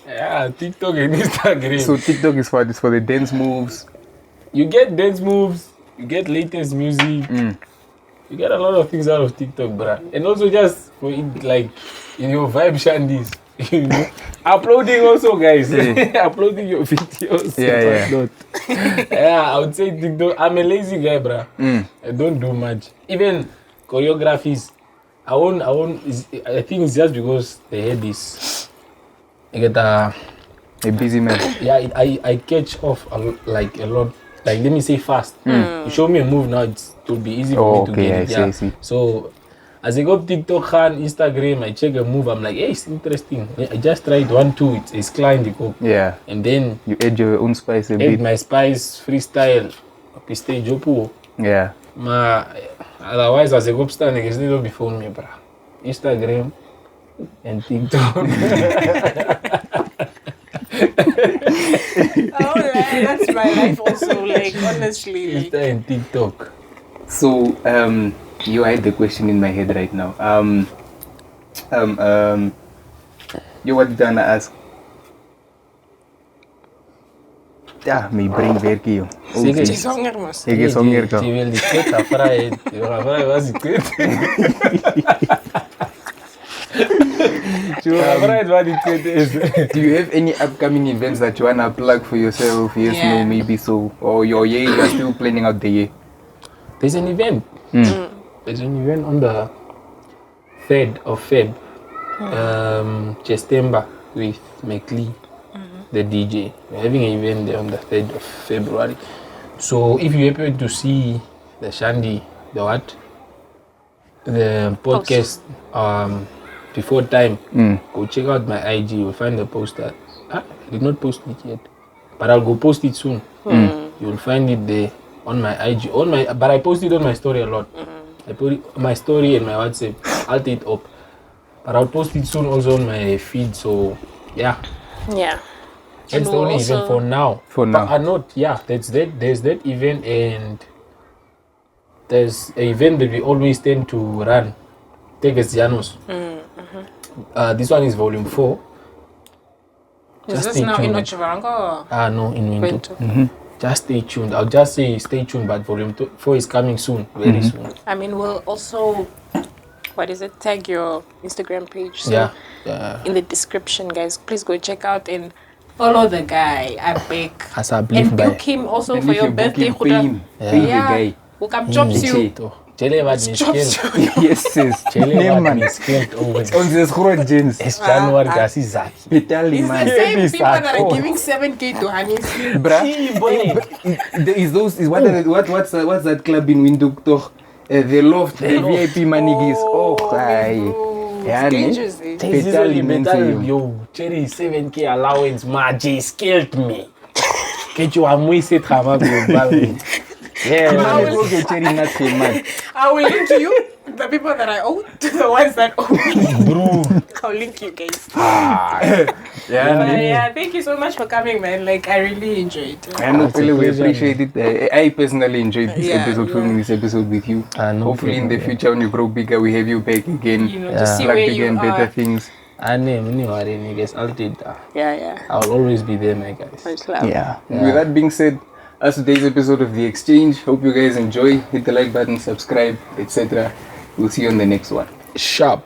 Speaker 3: Yeah, TikTok and Instagram.
Speaker 2: So TikTok is for the dance moves.
Speaker 3: You get dance moves, you get latest music. You get a lot of things out of TikTok, bruh. And also just for it, like, in your vibe shandies. You know? Uploading also, guys. Uploading your videos. I would say TikTok. I'm a lazy guy, bruh. I don't do much. Even choreographies. I think it's just because they had this. I get a
Speaker 2: busy man.
Speaker 3: Yeah, I catch off a lot. Like, let me say fast. You show me a move now, it will be easy for me to get it.
Speaker 2: I see.
Speaker 3: So, as I go TikTok and Instagram, I check a move, I'm like, hey, it's interesting. I just tried 1, 2, it's client the cook.
Speaker 2: Yeah.
Speaker 3: And then
Speaker 2: you add your own spice a bit.
Speaker 3: Add my spice, freestyle, stage opu.
Speaker 2: Yeah.
Speaker 3: Otherwise, as I go upstairs, I guess need before me, bro. Instagram and TikTok.
Speaker 1: That's my life also, like, honestly.
Speaker 3: Insta and TikTok.
Speaker 2: So, you had the question in my head right now. You what did I ask? Ja, mijn brain werkt hier.
Speaker 1: Je is honger, mas.
Speaker 2: Ik is honger.
Speaker 3: Je wil die kut afvragen. Je wil afvragen, wat is die kut? Do
Speaker 2: you have any upcoming events that you wanna plug for yourself? Yes, no, maybe so. Or your year, you are still planning out the year?
Speaker 3: There's an event. There's an event on the 3rd of Feb. Chestemba with McLee, the DJ. We're having an event there on the 3rd of February. So if you happen to see the Shandy, the podcast before time, go check out my IG. You'll find the poster. I did not post it yet, but I'll go post it soon. You'll find it there on my IG. But I post it on my story a lot. I put it on my story and my WhatsApp. I'll take it up, but I'll post it soon also on my feed. So yeah. That's the only event for now. There's that event, and there's an event that we always tend to run. Teges Janos. This one is volume 4.
Speaker 1: Is this
Speaker 3: stay
Speaker 1: now in
Speaker 3: tuned.
Speaker 1: Ochivaranga?
Speaker 3: No, in Winto.
Speaker 1: Winto.
Speaker 3: Just stay tuned. I'll just say stay tuned, but volume 4 is coming soon, very soon.
Speaker 1: I mean, we'll also, tag your Instagram page. So
Speaker 3: Yeah.
Speaker 1: in the description, guys, please go check out and follow the guy. I beg.
Speaker 3: As I believe
Speaker 1: And
Speaker 3: by.
Speaker 1: book him also
Speaker 2: And
Speaker 1: for
Speaker 2: if
Speaker 1: your
Speaker 2: you book
Speaker 1: birthday.
Speaker 2: him, pay him. Pay the guy.
Speaker 1: Who come chops you.
Speaker 3: Jelle wat me
Speaker 1: Chops
Speaker 3: skilled.
Speaker 1: you.
Speaker 2: Yes, sis.
Speaker 3: Jelle
Speaker 2: Nee,
Speaker 3: wat
Speaker 2: man.
Speaker 3: me skilled always.
Speaker 2: On the scroll jeans.
Speaker 3: It's January kasi zaki.
Speaker 2: Vitali,
Speaker 1: It's the
Speaker 2: man.
Speaker 1: same
Speaker 3: Baby
Speaker 1: people that are
Speaker 3: start.
Speaker 1: giving 7K to Hanis.
Speaker 2: Bruh.
Speaker 3: boy.
Speaker 2: What's that club in Windhoek toch? The Loft, the VIP manigis. Oh, hi. Yeah, nee.
Speaker 1: Dangerous, eh?
Speaker 3: This is
Speaker 2: Petali
Speaker 3: only
Speaker 2: mental
Speaker 3: metal.
Speaker 2: you.
Speaker 3: Yo, Cherry 7K allowance, ma J skilled me. Get you a moise trama global. Yeah,
Speaker 2: Man,
Speaker 3: man.
Speaker 2: go get Cherry not pay, man.
Speaker 1: I will link to you, the people that I owe, to the ones that owe me.
Speaker 3: Bro.
Speaker 1: I'll link you guys.
Speaker 2: Yeah,
Speaker 1: But
Speaker 2: nee.
Speaker 1: yeah, thank you so much for coming, man. Like, I really enjoyed it.
Speaker 2: I know,
Speaker 3: That's a
Speaker 2: Pelle, we
Speaker 3: pleasure,
Speaker 2: appreciate it. I personally enjoyed this
Speaker 1: Yeah,
Speaker 2: episode, filming this episode with you.
Speaker 3: No
Speaker 2: Hopefully, in the
Speaker 3: problem,
Speaker 2: future, when you grow bigger, we have you back again.
Speaker 1: You know,
Speaker 3: Yeah.
Speaker 1: to see
Speaker 2: Like
Speaker 1: where
Speaker 2: bigger
Speaker 1: you
Speaker 2: and better
Speaker 1: are.
Speaker 2: things.
Speaker 3: Anyway, niggas, I'll take that.
Speaker 1: Yeah.
Speaker 3: I'll always be there, my guys.
Speaker 1: Much love.
Speaker 2: Yeah. With that being said, that's today's episode of The Exchange. Hope you guys enjoy. Hit the like button, subscribe, etc. We'll see you on the next one.
Speaker 3: Sharp.